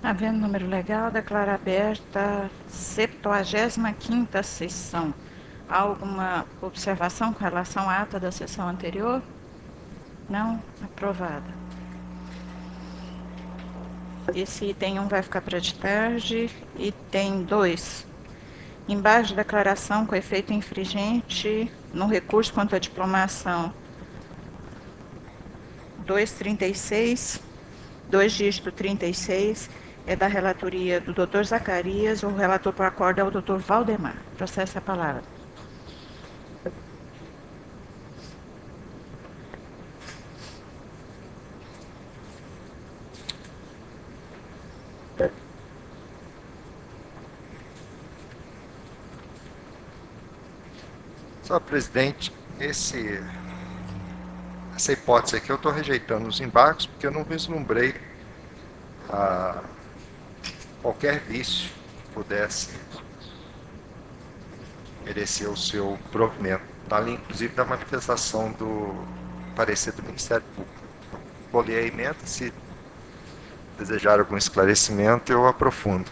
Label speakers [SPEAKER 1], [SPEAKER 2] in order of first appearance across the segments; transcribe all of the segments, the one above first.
[SPEAKER 1] Havendo número legal, declaro aberta a 75ª sessão. Há alguma observação com relação à ata da sessão anterior? Não? Aprovada. Esse item 1 vai ficar para de tarde. Item 2. Embaixo de declaração com efeito infringente no recurso contra a diplomação 236, 2 dígito 36, é da relatoria do Dr. Zacarias. O relator por acordo é o Dr. Valdemar. Processa a palavra.
[SPEAKER 2] Senhor presidente, essa hipótese aqui eu estou rejeitando os embargos porque eu não vislumbrei qualquer vício que pudesse merecer o seu provimento. Está ali, inclusive, da manifestação do parecer do Ministério Público. Vou ler a emenda, se desejar algum esclarecimento, eu aprofundo.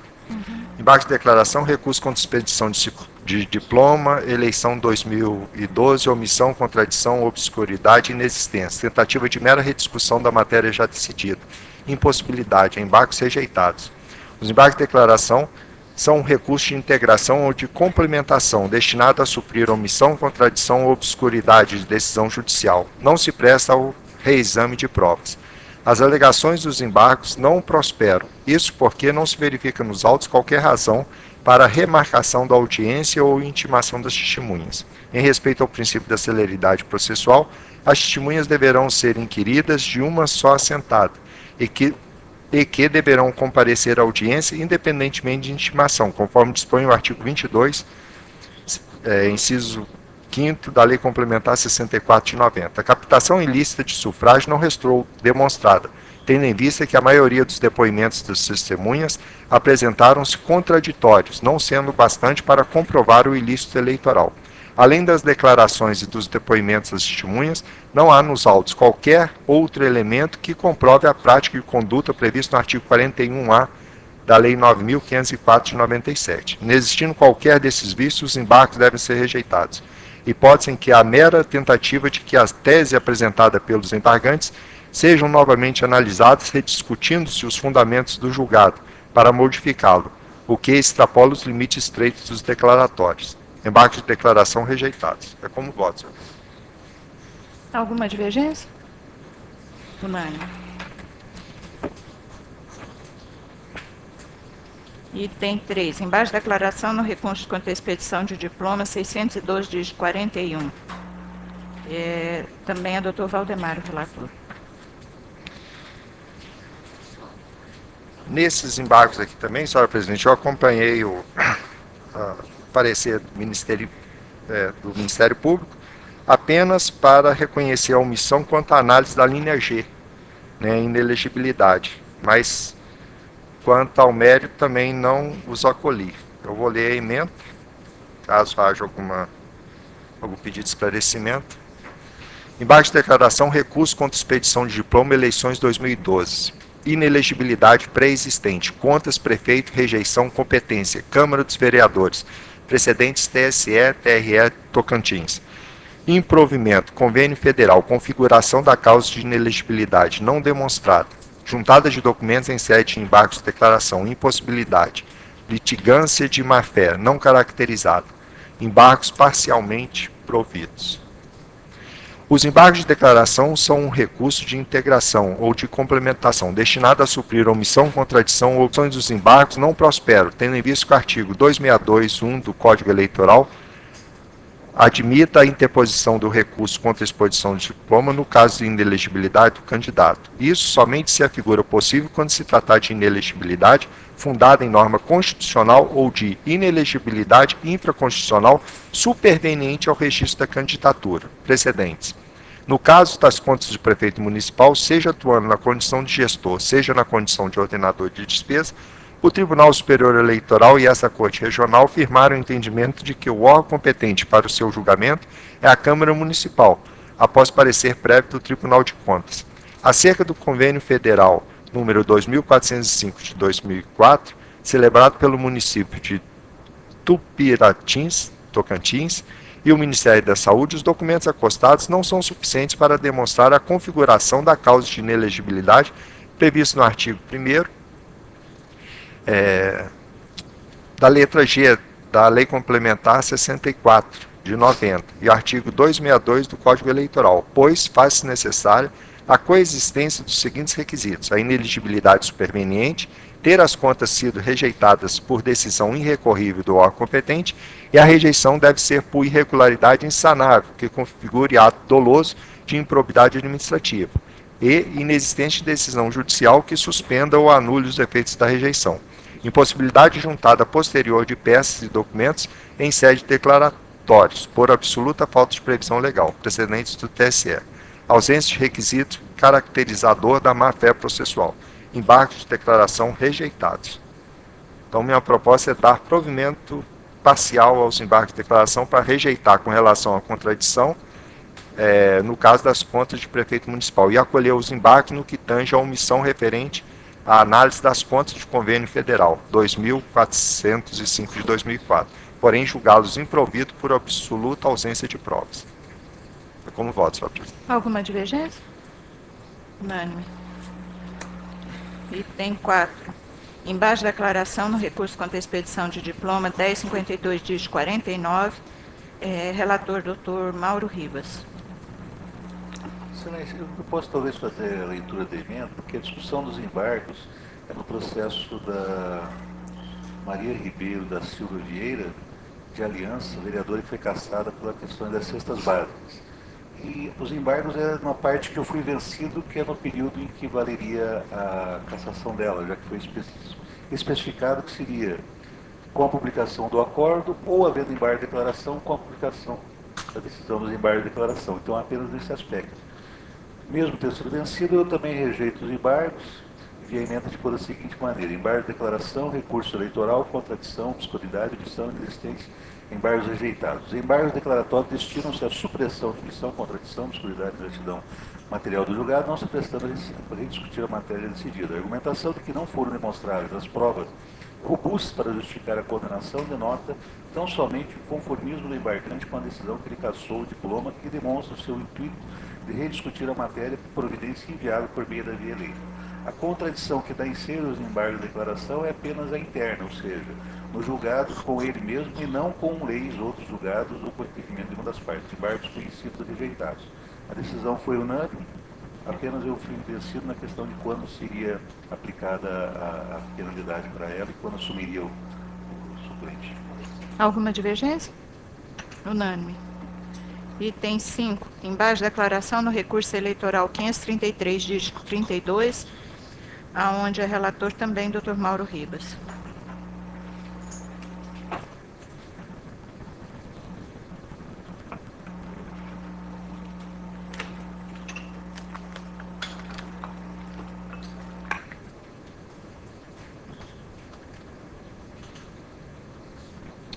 [SPEAKER 2] Embaixo de declaração, recurso contra expedição de diploma, eleição 2012, omissão, contradição, obscuridade e inexistência, tentativa de mera rediscussão da matéria já decidida, impossibilidade, embargos rejeitados. Os embargos de declaração são um recurso de integração ou de complementação destinado a suprir omissão, contradição ou obscuridade de decisão judicial. Não se presta ao reexame de provas. As alegações dos embargos não prosperam, isso porque não se verifica nos autos qualquer razão para a remarcação da audiência ou intimação das testemunhas. Em respeito ao princípio da celeridade processual, as testemunhas deverão ser inquiridas de uma só assentada e que deverão comparecer à audiência independentemente de intimação, conforme dispõe o artigo 22, inciso 5º da Lei Complementar 64 de 90. A captação ilícita de sufrágio não restou demonstrada, tendo em vista que a maioria dos depoimentos das testemunhas apresentaram-se contraditórios, não sendo bastante para comprovar o ilícito eleitoral. Além das declarações e dos depoimentos das testemunhas, não há nos autos qualquer outro elemento que comprove a prática de conduta prevista no artigo 41A da Lei 9.504 de 97. Inexistindo qualquer desses vícios, os embargos devem ser rejeitados. Hipótese em que a mera tentativa de que a tese apresentada pelos embargantes sejam novamente analisadas, rediscutindo-se os fundamentos do julgado, para modificá-lo, o que extrapola os limites estreitos dos declaratórios. Embargos de declaração rejeitados. É como voto, senhor.
[SPEAKER 1] Alguma divergência? Unânime. Item 3. Embaixo da declaração no recurso contra a expedição de diploma 612 de 41. Também é Dr. Valdemar, o relator.
[SPEAKER 2] Nesses embargos aqui também, senhora presidente, eu acompanhei o parecer do Ministério Público apenas para reconhecer a omissão quanto à análise da linha G, né, inelegibilidade, mas quanto ao mérito também não os acolhi. Eu vou ler a emenda, caso haja algum pedido de esclarecimento. Embaixo de declaração, recurso contra expedição de diploma, eleições 2012. Inelegibilidade pré-existente, contas, prefeito, rejeição, competência, Câmara dos Vereadores, precedentes TSE, TRE, Tocantins. Improvimento, convênio federal, configuração da causa de inelegibilidade não demonstrada, juntada de documentos em sede de embargos de declaração, impossibilidade, litigância de má-fé não caracterizada, embargos parcialmente providos. Os embargos de declaração são um recurso de integração ou de complementação destinado a suprir omissão, contradição ou opções dos embargos não prosperam, tendo em vista que o artigo 262.1 do Código Eleitoral admita a interposição do recurso contra a exposição de diploma no caso de inelegibilidade do candidato. Isso somente se afigura possível quando se tratar de inelegibilidade fundada em norma constitucional ou de inelegibilidade infraconstitucional superveniente ao registro da candidatura. Precedentes. No caso das contas do prefeito municipal, seja atuando na condição de gestor, seja na condição de ordenador de despesa, o Tribunal Superior Eleitoral e essa Corte Regional firmaram o entendimento de que o órgão competente para o seu julgamento é a Câmara Municipal, após parecer prévio do Tribunal de Contas. Acerca do convênio federal número 2405 de 2004, celebrado pelo município de Tupiratins, Tocantins, e o Ministério da Saúde, os documentos acostados não são suficientes para demonstrar a configuração da causa de inelegibilidade prevista no artigo 1º da letra G da Lei Complementar 64, de 90, e artigo 262 do Código Eleitoral, pois faz-se necessária a coexistência dos seguintes requisitos: a ineligibilidade superveniente, ter as contas sido rejeitadas por decisão irrecorrível do órgão competente, e a rejeição deve ser por irregularidade insanável, que configure ato doloso de improbidade administrativa, e inexistente de decisão judicial que suspenda ou anule os efeitos da rejeição. Impossibilidade juntada posterior de peças e documentos em sede declaratórios, por absoluta falta de previsão legal, precedentes do TSE. Ausência de requisito caracterizador da má-fé processual. Embargos de declaração rejeitados. Então, minha proposta é dar provimento parcial aos embargos de declaração para rejeitar com relação à contradição, no caso das contas de prefeito municipal, e acolher os embargos no que tange a omissão referente à análise das contas de convênio federal, 2405 de 2004, porém julgá-los improvidos por absoluta ausência de provas. É como voto, senhor presidente.
[SPEAKER 1] Alguma divergência? Unânime. Item 4. Embaixo da declaração no recurso contra a expedição de diploma 1052, dígito 49, relator doutor Mauro Ribas.
[SPEAKER 3] Excelência, eu posso talvez fazer a leitura da emenda, porque a discussão dos embargos é no processo da Maria Ribeiro da Silva Vieira, de Aliança, vereadora que foi cassada pela questão das cestas básicas. E os embargos é uma parte que eu fui vencido, que é no período em que valeria a cassação dela, já que foi especificado que seria com a publicação do acordo ou havendo embargo de declaração com a publicação da decisão dos embargos de declaração. Então, apenas nesse aspecto. Mesmo tendo sido vencido, eu também rejeito os embargos e a emenda ficou da seguinte maneira: embargo de declaração, recurso eleitoral, contradição, obscuridade, omissão, inexistência, embargos rejeitados. Os embargos declaratórios destinam-se à supressão de omissão, contradição, obscuridade, inexatidão material do julgado, não se prestando a rediscutir a matéria decidida. A argumentação de que não foram demonstradas as provas robustas para justificar a condenação denota tão somente o conformismo do embargante com a decisão que ele cassou o diploma, que demonstra o seu intuito de rediscutir a matéria por providência inviável por meio da via eleita. A contradição que dá ensejo aos embargos de declaração é apenas a interna, ou seja, no julgado com ele mesmo e não com leis, outros julgados ou com entendimento de uma das partes, embargos conhecidos e rejeitados. A decisão foi unânime, apenas eu fui vencido na questão de quando seria aplicada a penalidade para ela e quando assumiria o suplente.
[SPEAKER 1] Alguma divergência? Unânime. Item 5. Embaixo da declaração no recurso eleitoral 533, dígito 32, aonde é relator também Dr. Mauro Ribas.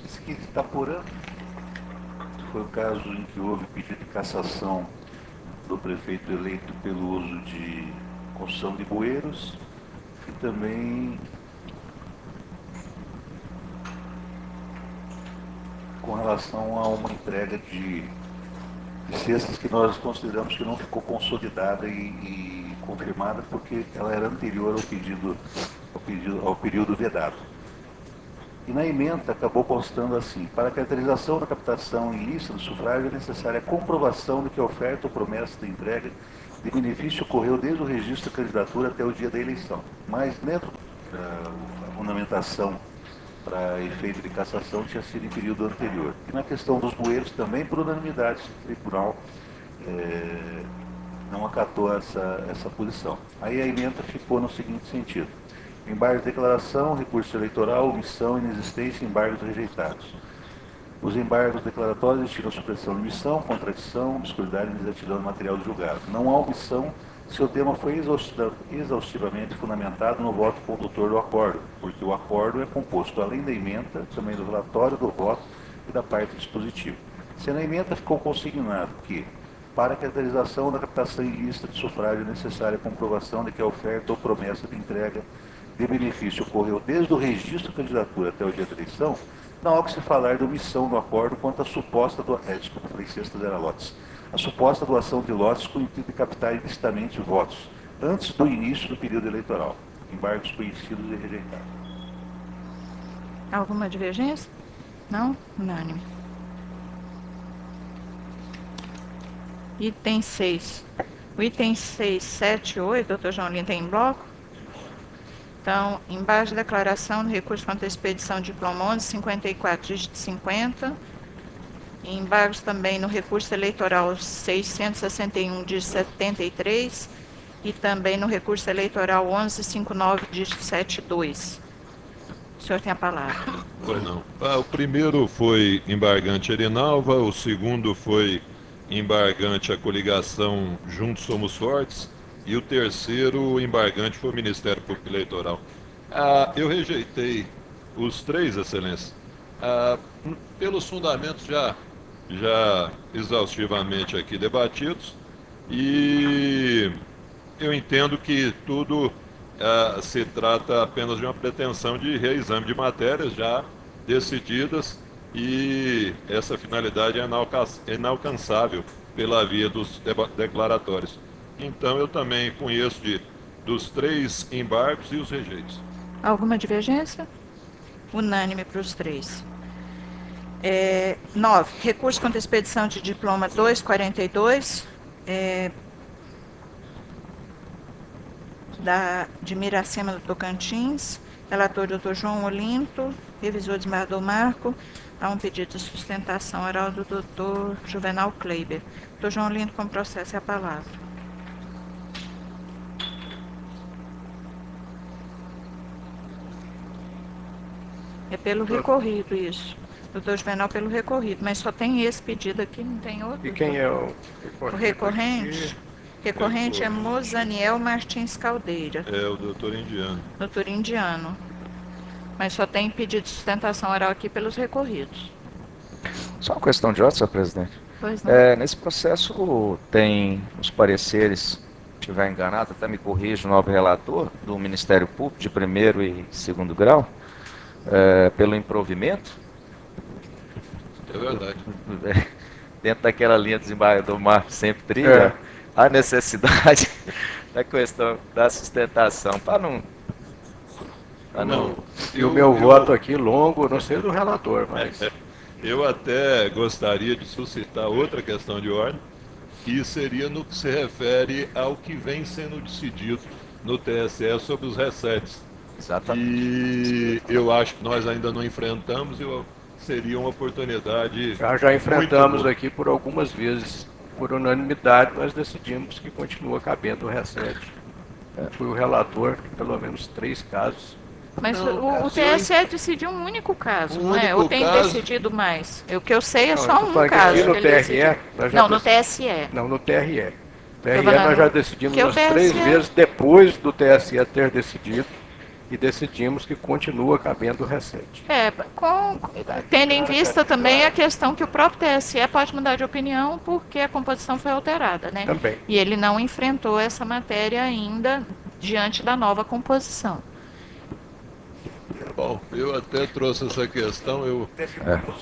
[SPEAKER 3] Esse aqui está Itaporã. Foi o caso em que houve pedido de cassação do prefeito eleito pelo uso de construção de bueiros e também com relação a uma entrega de cestas que nós consideramos que não ficou consolidada e confirmada porque ela era anterior ao período vedado. E na emenda acabou constando assim: para a caracterização da captação ilícita do sufrágio é necessária a comprovação de que a oferta ou promessa de entrega de benefício ocorreu desde o registro da candidatura até o dia da eleição. Mas dentro da fundamentação para efeito de cassação tinha sido em período anterior. E na questão dos bueiros também, por unanimidade, o tribunal não acatou essa posição. Aí a emenda ficou no seguinte sentido: embargo de declaração, recurso eleitoral, omissão, inexistência, embargos rejeitados. Os embargos declaratórios destinam supressão de omissão, contradição, obscuridade e inexatidão do material do julgado. Não há omissão se o tema foi exaustivamente fundamentado no voto condutor do acordo, porque o acordo é composto, além da emenda, também do relatório, do voto e da parte dispositiva. Se na emenda ficou consignado que para a caracterização da captação ilícita de sufrágio necessária à comprovação de que a oferta ou promessa de entrega de benefício ocorreu desde o registro da candidatura até o dia da eleição, não há o que se falar de omissão do acordo quanto à suposta doação, desculpa, falei cestas era lotes, a suposta doação de lotes com o intuito de captar ilicitamente votos, antes do início do período eleitoral, embargos conhecidos e rejeitados.
[SPEAKER 1] Alguma divergência? Não? Unânime. Item 6. O item 6, 7 e 8, doutor João Lino, tem em bloco? Então, embaixo da declaração do recurso contra a expedição de diploma 1154, dígito 50. E embaixo também no recurso eleitoral 661, dígito 73. E também no recurso eleitoral 1159, dígito 72. O senhor tem a palavra.
[SPEAKER 4] Pois não. O primeiro foi embargante Erinalva, o segundo foi embargante a coligação Juntos Somos Fortes, e o terceiro embargante foi o Ministério Público Eleitoral. Eu rejeitei os três, Excelência, pelos fundamentos já exaustivamente aqui debatidos, e eu entendo que tudo se trata apenas de uma pretensão de reexame de matérias já decididas, e essa finalidade é inalcançável pela via dos declaratórios. Então eu também conheço dos três embargos e os rejeitos.
[SPEAKER 1] Alguma divergência? Unânime para os três. 9. Recurso contra a expedição de diploma 242, de Miracema do Tocantins, relator doutor João Olinto, revisor desembargador Marco. Há um pedido de sustentação oral do doutor Juvenal Kleiber. Doutor João Olinto, com processo, é a palavra. É pelo recorrido, isso. Doutor Juvenal, pelo recorrido, mas só tem esse pedido aqui, não tem outro?
[SPEAKER 5] E quem é o
[SPEAKER 1] recorrente? O recorrente? Recorrente é Mozaniel Martins Caldeira.
[SPEAKER 4] É o doutor Indiano.
[SPEAKER 1] Doutor Indiano. Mas só tem pedido de sustentação oral aqui pelos recorridos.
[SPEAKER 5] Só uma questão de ordem, senhor presidente.
[SPEAKER 1] Pois não.
[SPEAKER 5] Nesse processo tem os pareceres, se estiver enganado, até me corrija o novo relator do Ministério Público de primeiro e segundo grau, pelo improvimento.
[SPEAKER 4] É verdade.
[SPEAKER 5] Dentro daquela linha do desembargador Marco sempre trilha, a necessidade da questão da sustentação, para não...
[SPEAKER 6] E o meu voto aqui longo, não sei do relator, mas...
[SPEAKER 4] Eu até gostaria de suscitar outra questão de ordem, que seria no que se refere ao que vem sendo decidido no TSE sobre os resets.
[SPEAKER 5] Exatamente.
[SPEAKER 4] E eu acho que nós ainda não enfrentamos, seria uma oportunidade...
[SPEAKER 6] Já enfrentamos aqui por algumas vezes, por unanimidade, nós decidimos que continua cabendo o reset. Fui o relator, pelo menos 3 casos.
[SPEAKER 1] Mas o TSE decidiu um único caso, não é? Ou tem decidido mais? O que eu sei é só um caso.
[SPEAKER 6] Aqui no TRE...
[SPEAKER 1] Não, no TSE.
[SPEAKER 6] Não, no TRE. No TRE nós já decidimos umas 3 vezes depois do TSE ter decidido, e decidimos que continua cabendo o reset.
[SPEAKER 1] Tendo em vista também a questão que o próprio TSE pode mudar de opinião porque a composição foi alterada, né?
[SPEAKER 6] Também.
[SPEAKER 1] E ele não enfrentou essa matéria ainda diante da nova composição.
[SPEAKER 4] Bom, eu até trouxe essa questão,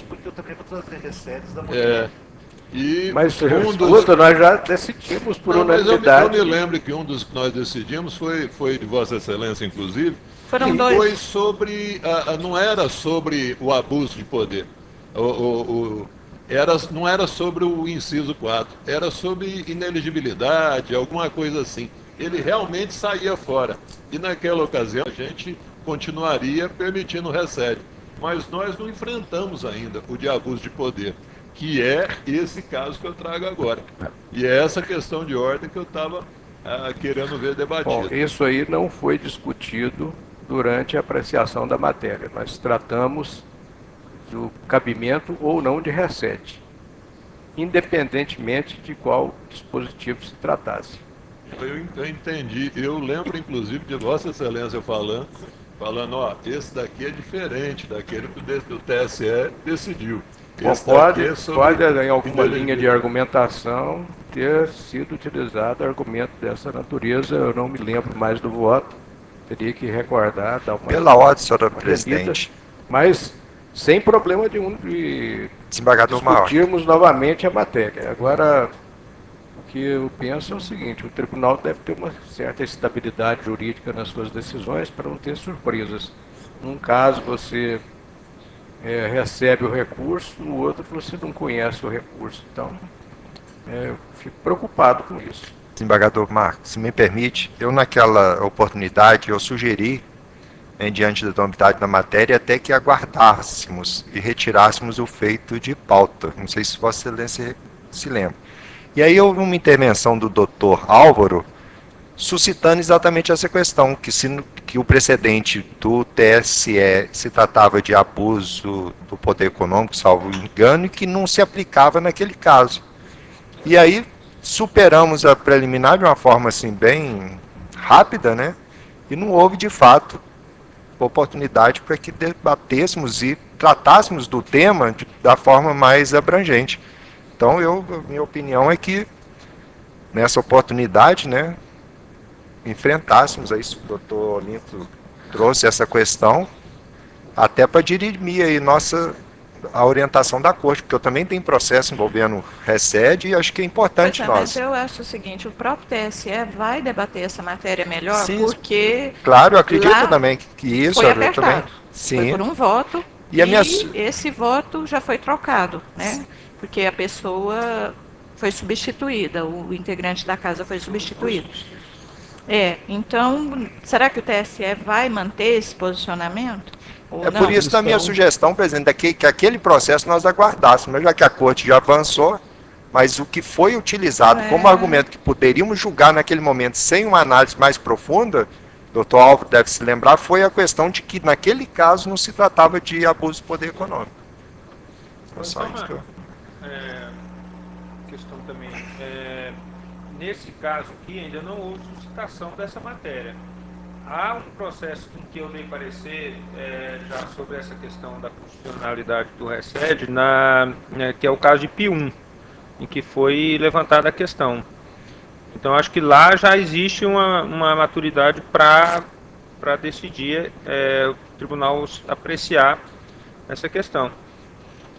[SPEAKER 3] Porque eu também vou trazer resets da mulher.
[SPEAKER 6] Mas nós já decidimos por unanimidade.
[SPEAKER 4] Eu me lembro que um dos que nós decidimos foi de Vossa Excelência, inclusive.
[SPEAKER 1] Foram dois.
[SPEAKER 4] Foi sobre, não era sobre o abuso de poder. Não era sobre o inciso 4, era sobre ineligibilidade, alguma coisa assim. Ele realmente saía fora. E naquela ocasião a gente continuaria permitindo o reset. Mas nós não enfrentamos ainda o de abuso de poder, que é esse caso que eu trago agora. E é essa questão de ordem que eu estava querendo ver debatida.
[SPEAKER 6] Bom, isso aí não foi discutido durante a apreciação da matéria. Nós tratamos do cabimento ou não de reset, independentemente de qual dispositivo se tratasse.
[SPEAKER 4] Eu entendi. Eu lembro, inclusive, de Vossa Excelência falando, esse daqui é diferente daquele que o TSE decidiu.
[SPEAKER 6] Bom, pode em alguma linha de argumentação ter sido utilizado argumento dessa natureza. Eu não me lembro mais do voto, teria que recordar, dar uma
[SPEAKER 2] Pela ordem, senhora
[SPEAKER 6] relida,
[SPEAKER 2] presidente.
[SPEAKER 6] mas sem problema nenhum de
[SPEAKER 2] Desembargador Maior.
[SPEAKER 6] discutirmos novamente a matéria. Agora, o que eu penso é o seguinte: o tribunal deve ter uma certa estabilidade jurídica nas suas decisões para não ter surpresas. Num caso você recebe o recurso, no outro você não conhece o recurso. Então, eu fico preocupado com isso.
[SPEAKER 2] Desembargador Marcos, se me permite, eu naquela oportunidade eu sugeri, diante da novidade da matéria, até que aguardássemos e retirássemos o feito de pauta. Não sei se Vossa Excelência se lembra. E aí houve uma intervenção do doutor Álvaro, suscitando exatamente essa questão, que o precedente do TSE se tratava de abuso do poder econômico, salvo engano, e que não se aplicava naquele caso. E aí superamos a preliminar de uma forma assim bem rápida, né? E não houve de fato oportunidade para que debatêssemos e tratássemos do tema da forma mais abrangente. Então, minha opinião é que nessa oportunidade, né, enfrentássemos aí, o doutor Olinto trouxe essa questão, até para dirimir aí a orientação da corte, porque eu também tenho processo envolvendo RECED e acho que é importante nós.
[SPEAKER 1] Mas eu acho o seguinte: o próprio TSE vai debater essa matéria melhor,
[SPEAKER 2] Sim,
[SPEAKER 1] porque
[SPEAKER 2] claro, eu acredito também que isso
[SPEAKER 1] foi
[SPEAKER 2] eu
[SPEAKER 1] apertado.
[SPEAKER 2] também. Sim.
[SPEAKER 1] Foi por um voto
[SPEAKER 2] e
[SPEAKER 1] esse voto já foi trocado, né? Porque a pessoa foi substituída, o integrante da casa foi substituído. Então, será que o TSE vai manter esse posicionamento? Ou não?
[SPEAKER 2] Por isso, na minha sugestão, presidente, que aquele processo nós aguardássemos, já que a corte já avançou, mas o que foi utilizado como argumento que poderíamos julgar naquele momento sem uma análise mais profunda, o doutor Álvaro deve se lembrar, foi a questão de que naquele caso não se tratava de abuso de poder econômico.
[SPEAKER 7] Questão também. Nesse caso aqui, ainda não houve suscitação dessa matéria. Há um processo em que eu dei parecer já sobre essa questão da constitucionalidade do RECED, que é o caso de P1, em que foi levantada a questão. Então, acho que lá já existe uma maturidade para decidir, o tribunal apreciar essa questão.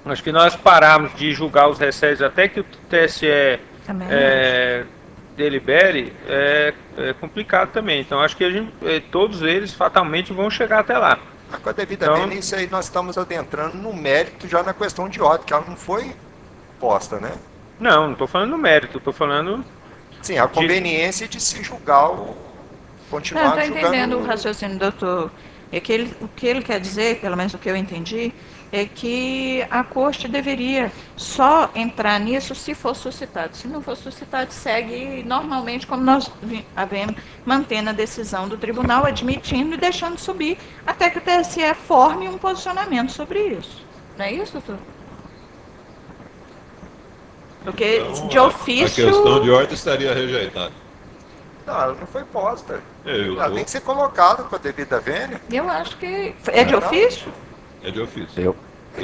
[SPEAKER 7] Acho que nós pararmos de julgar os RECEDs até que o TSE delibere é complicado também. Então, acho que todos eles fatalmente vão chegar até lá.
[SPEAKER 2] Mas com a devida pena, isso aí nós estamos adentrando no mérito já na questão de ordem, que ela não foi posta, né?
[SPEAKER 7] Não estou falando no mérito, estou falando...
[SPEAKER 2] Sim, a conveniência de se julgar continuar julgando...
[SPEAKER 1] Estou entendendo o raciocínio, doutor. O que ele quer dizer, pelo menos o que eu entendi, é que a corte deveria só entrar nisso se for suscitado. Se não for suscitado, segue normalmente como nós havemos, mantendo a decisão do tribunal, admitindo e deixando subir, até que o TSE forme um posicionamento sobre isso. Não é isso, doutor? Porque
[SPEAKER 4] então,
[SPEAKER 1] de ofício...
[SPEAKER 4] A questão de ordem estaria rejeitada.
[SPEAKER 2] Não, ela não foi posta.
[SPEAKER 4] Ela
[SPEAKER 2] tem que ser colocada com a devida vênia.
[SPEAKER 1] Eu acho que... É de ofício?
[SPEAKER 4] É de ofício.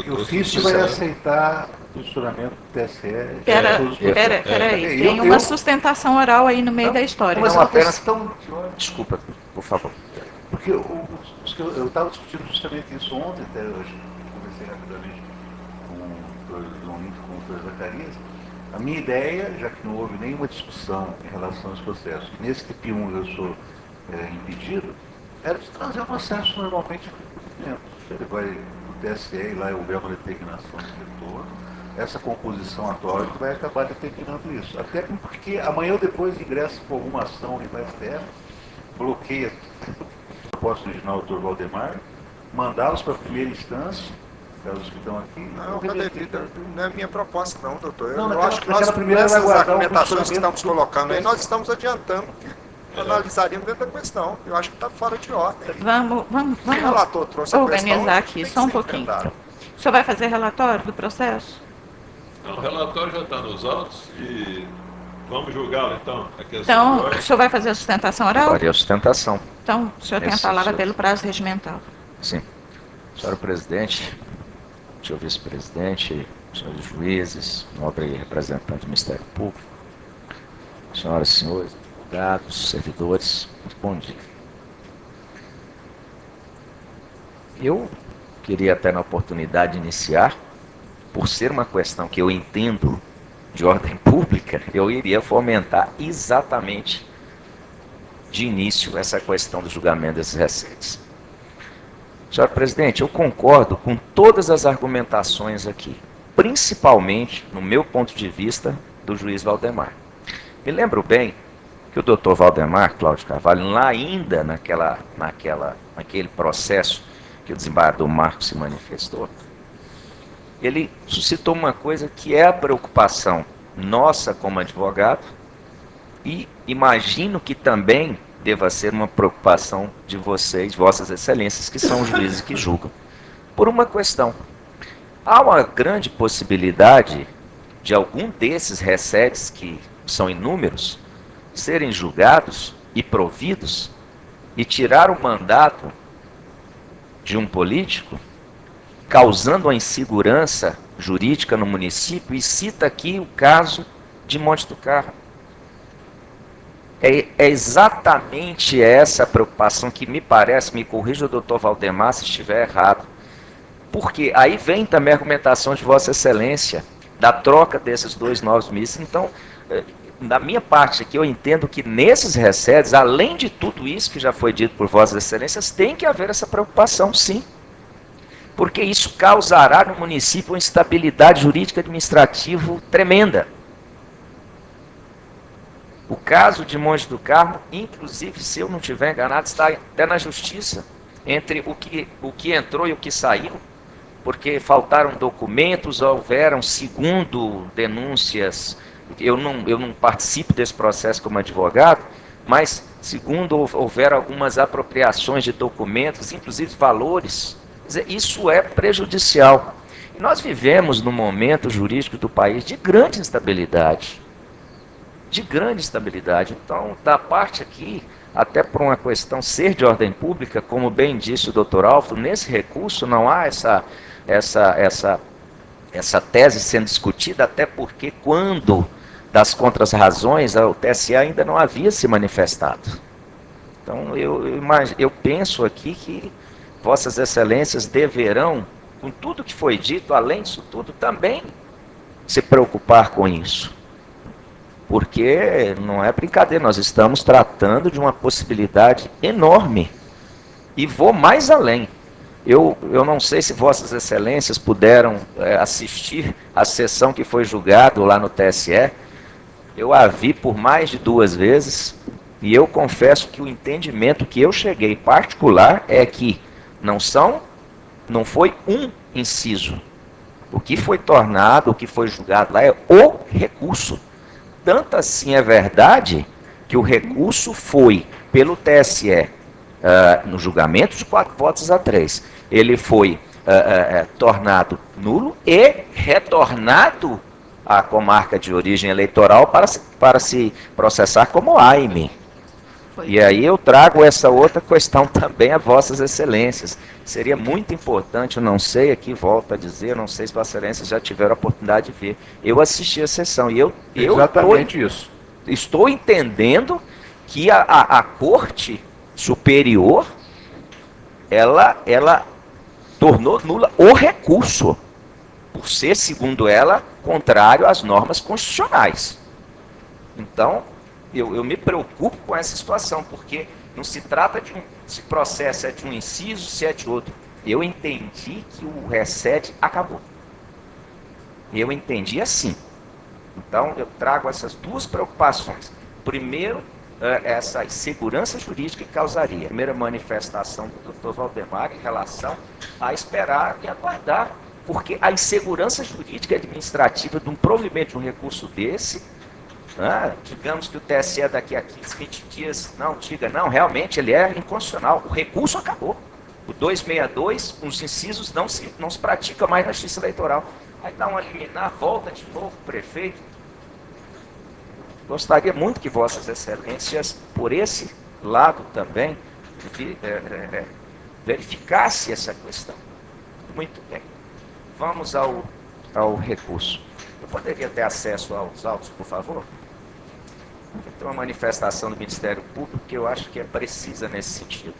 [SPEAKER 3] O ofício vai aceitar o posicionamento do TSE.
[SPEAKER 1] Peraí. Tem uma sustentação oral aí no meio da história.
[SPEAKER 3] Mas apenas tão...
[SPEAKER 5] Desculpa, por favor.
[SPEAKER 3] Porque eu estava discutindo justamente isso ontem, até hoje. Conversei rapidamente com o doutor Zacarias. A minha ideia, já que não houve nenhuma discussão em relação aos processos, nesse tipo 1 eu sou impedido, era de trazer o processo normalmente. Ele vai o TSE e lá houver uma determinação do diretor, essa composição atual vai acabar determinando isso. Até porque amanhã ou depois ingressa com alguma ação em STF, bloqueia a proposta original do Dr. Valdemar, mandá-los para a primeira instância, casos que estão aqui.
[SPEAKER 2] Não é minha proposta não, doutor.
[SPEAKER 3] Eu
[SPEAKER 2] acho que nós, nessas argumentações que estamos colocando aí, nós estamos adiantando analisaríamos dentro da questão. Eu acho que está fora de ordem.
[SPEAKER 1] Vamos
[SPEAKER 2] o relator trouxe
[SPEAKER 1] organizar aqui, só um pouquinho. Então. O senhor vai fazer relatório do processo?
[SPEAKER 4] Não, o relatório já está nos autos e vamos julgá-lo então.
[SPEAKER 1] Então, o senhor vai fazer a sustentação oral?
[SPEAKER 5] Faria a sustentação.
[SPEAKER 1] Então, o senhor tem a palavra pelo prazo regimental.
[SPEAKER 5] Sim. Senhora presidente, senhor vice-presidente, senhores juízes, nobre representante do Ministério Público, senhoras e senhores, advogados, servidores, muito bom dia. Eu queria até na oportunidade de iniciar, por ser uma questão que eu entendo de ordem pública, eu iria fomentar exatamente de início essa questão do julgamento desses receitos. Senhor presidente, eu concordo com todas as argumentações aqui, principalmente, no meu ponto de vista, do juiz Valdemar. Me lembro bem que o doutor Valdemar, Cláudio Carvalho, lá ainda naquele processo que o desembargador Marcos se manifestou, ele suscitou uma coisa que é a preocupação nossa como advogado e imagino que também deva ser uma preocupação de vocês, vossas excelências, que são os juízes que julgam. Por uma questão, há uma grande possibilidade de algum desses receitos, que são inúmeros, serem julgados e providos e tirar o mandato de um político, causando uma insegurança jurídica no município, e cita aqui o caso de Monte do Carmo. É exatamente essa preocupação que me parece, me corrija o doutor Valdemar se estiver errado, porque aí vem também a argumentação de Vossa Excelência, da troca desses dois novos ministros. Então, da minha parte aqui, eu entendo que nesses receitos, além de tudo isso que já foi dito por Vossas Excelências, tem que haver essa preocupação, sim. Porque isso causará no município uma instabilidade jurídica administrativa tremenda. O caso de Monte do Carmo, inclusive, se eu não estiver enganado, está até na justiça, entre o que entrou e o que saiu, porque faltaram documentos, houveram, segundo denúncias, eu não participo desse processo como advogado, mas segundo houveram algumas apropriações de documentos, inclusive valores. Quer dizer, isso é prejudicial. E nós vivemos num momento jurídico do país de grande instabilidade. De grande instabilidade. Então, da parte aqui, até por uma questão ser de ordem pública, como bem disse o doutor Alfredo, nesse recurso não há essa tese sendo discutida, até porque quando das razões, o TSE ainda não havia se manifestado. Então, eu penso aqui que Vossas Excelências deverão, com tudo que foi dito, além disso tudo, também se preocupar com isso. Porque não é brincadeira, nós estamos tratando de uma possibilidade enorme. E vou mais além. Eu não sei se Vossas Excelências puderam assistir à sessão que foi julgado lá no TSE. Eu a vi por mais de 2 vezes, e eu confesso que o entendimento que eu cheguei particular é que não foi um inciso. O que foi tornado, o que foi julgado lá é o recurso. Tanto assim é verdade que o recurso foi pelo TSE, no julgamento de 4-3, ele foi tornado nulo e retornado à comarca de origem eleitoral para se processar como AIME. E aí eu trago essa outra questão também a Vossas Excelências. Seria muito importante, eu não sei, aqui volto a dizer, não sei se Vossas Excelências já tiveram a oportunidade de ver. Eu assisti a sessão e
[SPEAKER 6] Exatamente isso.
[SPEAKER 5] Estou entendendo que a Corte Superior, ela tornou nula o recurso, por ser, segundo ela, contrário às normas constitucionais. Então, eu me preocupo com essa situação, porque não se trata de se processo é de um inciso, se é de outro. Eu entendi que o recede acabou. Eu entendi assim. Então, eu trago essas 2 preocupações. Primeiro, essa insegurança jurídica que causaria. A primeira manifestação do doutor Valdemar em relação a esperar e aguardar. Porque a insegurança jurídica e administrativa de um provimento de um recurso desse, digamos que o TSE daqui a 15, 20 dias não diga, não, realmente ele é inconstitucional. O recurso acabou. O 262, os incisos não se pratica mais na Justiça Eleitoral. Aí dá uma liminar, volta de novo o prefeito. Gostaria muito que Vossas Excelências, por esse lado também, verificasse essa questão. Muito bem. Vamos ao recurso. Eu poderia ter acesso aos autos, por favor? Então, uma manifestação do Ministério Público que eu acho que é precisa nesse sentido.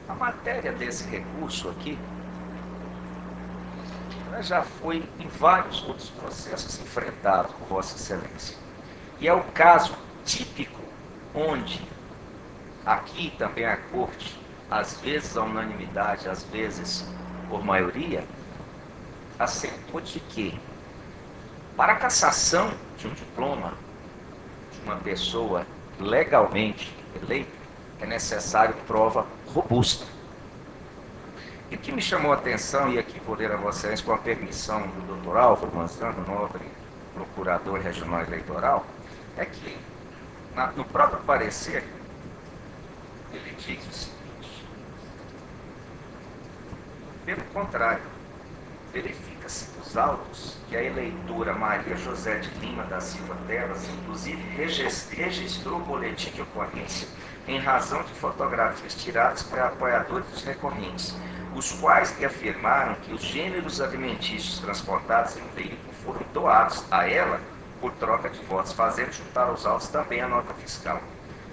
[SPEAKER 5] A matéria desse recurso aqui, ela já foi em vários outros processos enfrentados por Vossa Excelência. E é o caso típico onde, aqui também a Corte, às vezes a unanimidade, às vezes por maioria, aceitou de que, para a cassação de um diploma de uma pessoa legalmente eleita, é necessário prova robusta. E o que me chamou a atenção, e aqui vou ler a Vossa Excelência com a permissão do Dr. Álvaro Manzano, nobre procurador regional eleitoral, é que, no próprio parecer, ele diz o seguinte: pelo contrário, verifica-se dos autos que a eleitora Maria José de Lima da Silva Telas, inclusive, registrou o boletim de ocorrência em razão de fotografias tiradas para apoiadores dos recorrentes, os quais lhe afirmaram que os gêneros alimentícios transportados em veículo foram doados a ela por troca de votos, fazendo juntar aos autos também a nota fiscal.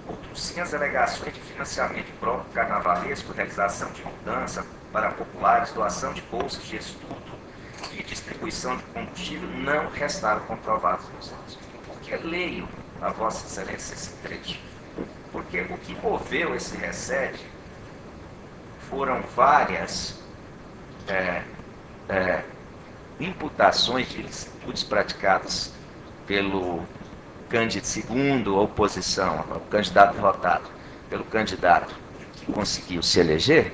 [SPEAKER 5] Outros sim as alegações de financiamento próprio carnavalesco, realização de mudança para populares, doação de bolsas de estudo e distribuição de combustível não restaram comprovados nos autos. Por que leio a Vossa Excelência esse trecho? Porque o que moveu esse recede foram várias imputações de ilicitudes praticadas pelo segundo a oposição, o candidato derrotado, pelo candidato que conseguiu se eleger,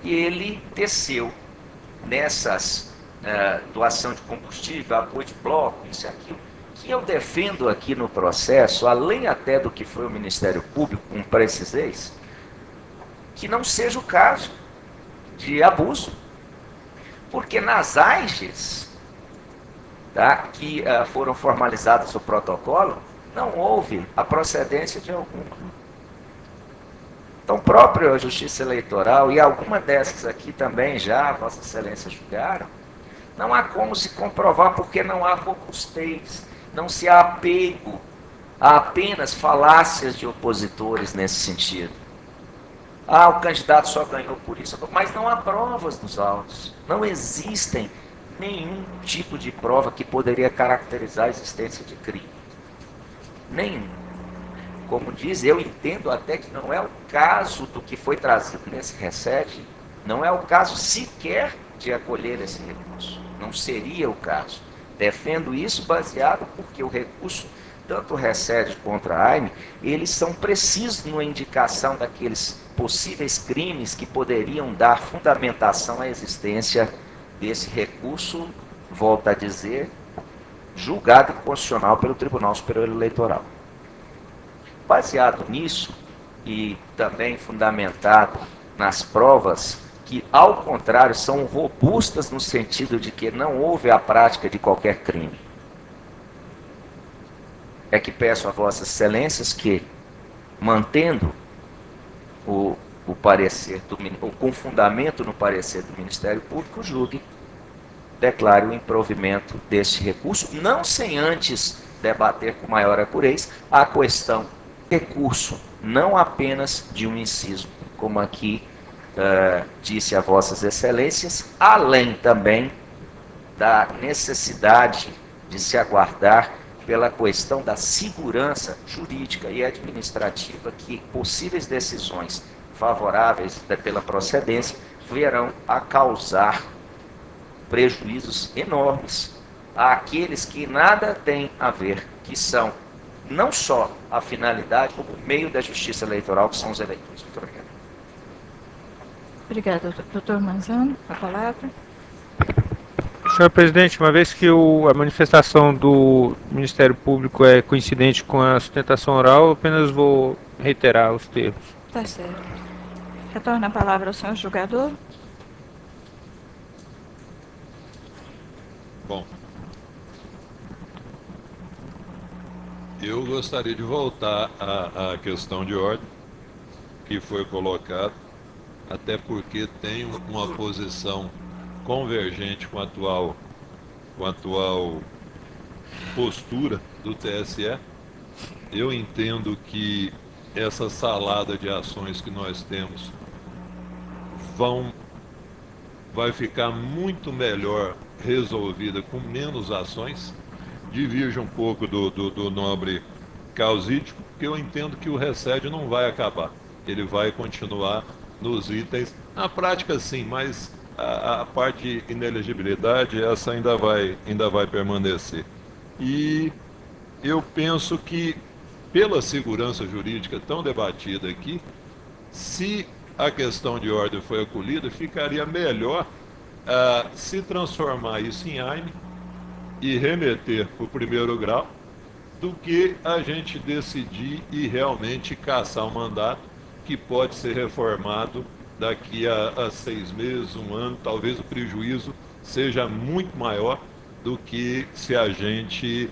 [SPEAKER 5] e ele teceu nessas doação de combustível, apoio de bloco, isso e aquilo, que eu defendo aqui no processo, além até do que foi o Ministério Público, com precisez, que não seja o caso de abuso. Porque nas AIGES, tá, que foram formalizadas o protocolo, não houve a procedência de alguma. Então, próprio a Justiça Eleitoral, e alguma dessas aqui também já, Vossa Excelência, julgaram, não há como se comprovar porque não há robustez, não se há apego a apenas falácias de opositores nesse sentido. Ah, o candidato só ganhou por isso, mas não há provas nos autos. Não existem nenhum tipo de prova que poderia caracterizar a existência de crime. Nenhum. Como diz, eu entendo até que não é o caso do que foi trazido nesse recede, não é o caso sequer de acolher esse recurso. Não seria o caso. Defendo isso baseado porque o recurso, tanto o recede contra a AIME, eles são precisos na indicação daqueles possíveis crimes que poderiam dar fundamentação à existência desse recurso, volto a dizer, julgado inconstitucional pelo Tribunal Superior Eleitoral. Baseado nisso, e também fundamentado nas provas que, ao contrário, são robustas no sentido de que não houve a prática de qualquer crime, é que peço a Vossas Excelências que, mantendo o parecer, com fundamento no parecer do Ministério Público, julgue, declare o improvimento deste recurso, não sem antes debater com maior acurez a questão recurso, não apenas de um inciso, como aqui disse a Vossas Excelências, além também da necessidade de se aguardar pela questão da segurança jurídica e administrativa que possíveis decisões favoráveis pela procedência virão a causar prejuízos enormes àqueles que nada têm a ver, que são não só a finalidade, como o meio da justiça eleitoral, que são os eleitores. Muito obrigado.
[SPEAKER 1] Obrigada, doutor Manzano. A palavra.
[SPEAKER 7] Senhor presidente, uma vez que a manifestação do Ministério Público é coincidente com a sustentação oral, eu apenas vou reiterar os termos.
[SPEAKER 1] Tá certo. Retorna a palavra ao senhor julgador.
[SPEAKER 4] Bom, eu gostaria de voltar à questão de ordem que foi colocada, até porque tem uma posição convergente com a atual postura do TSE. Eu entendo que essa salada de ações que nós temos vai ficar muito melhor resolvida com menos ações. Divirge um pouco do nobre causídico, porque eu entendo que o recede não vai acabar. Ele vai continuar nos itens. Na prática, sim, mas a parte de inelegibilidade, essa ainda vai permanecer. E eu penso que, pela segurança jurídica tão debatida aqui, se a questão de ordem foi acolhida, ficaria melhor se transformar isso em AIME e remeter para o primeiro grau, do que a gente decidir e realmente caçar um mandato que pode ser reformado daqui a 6 meses, 1 ano. Talvez o prejuízo seja muito maior do que se a gente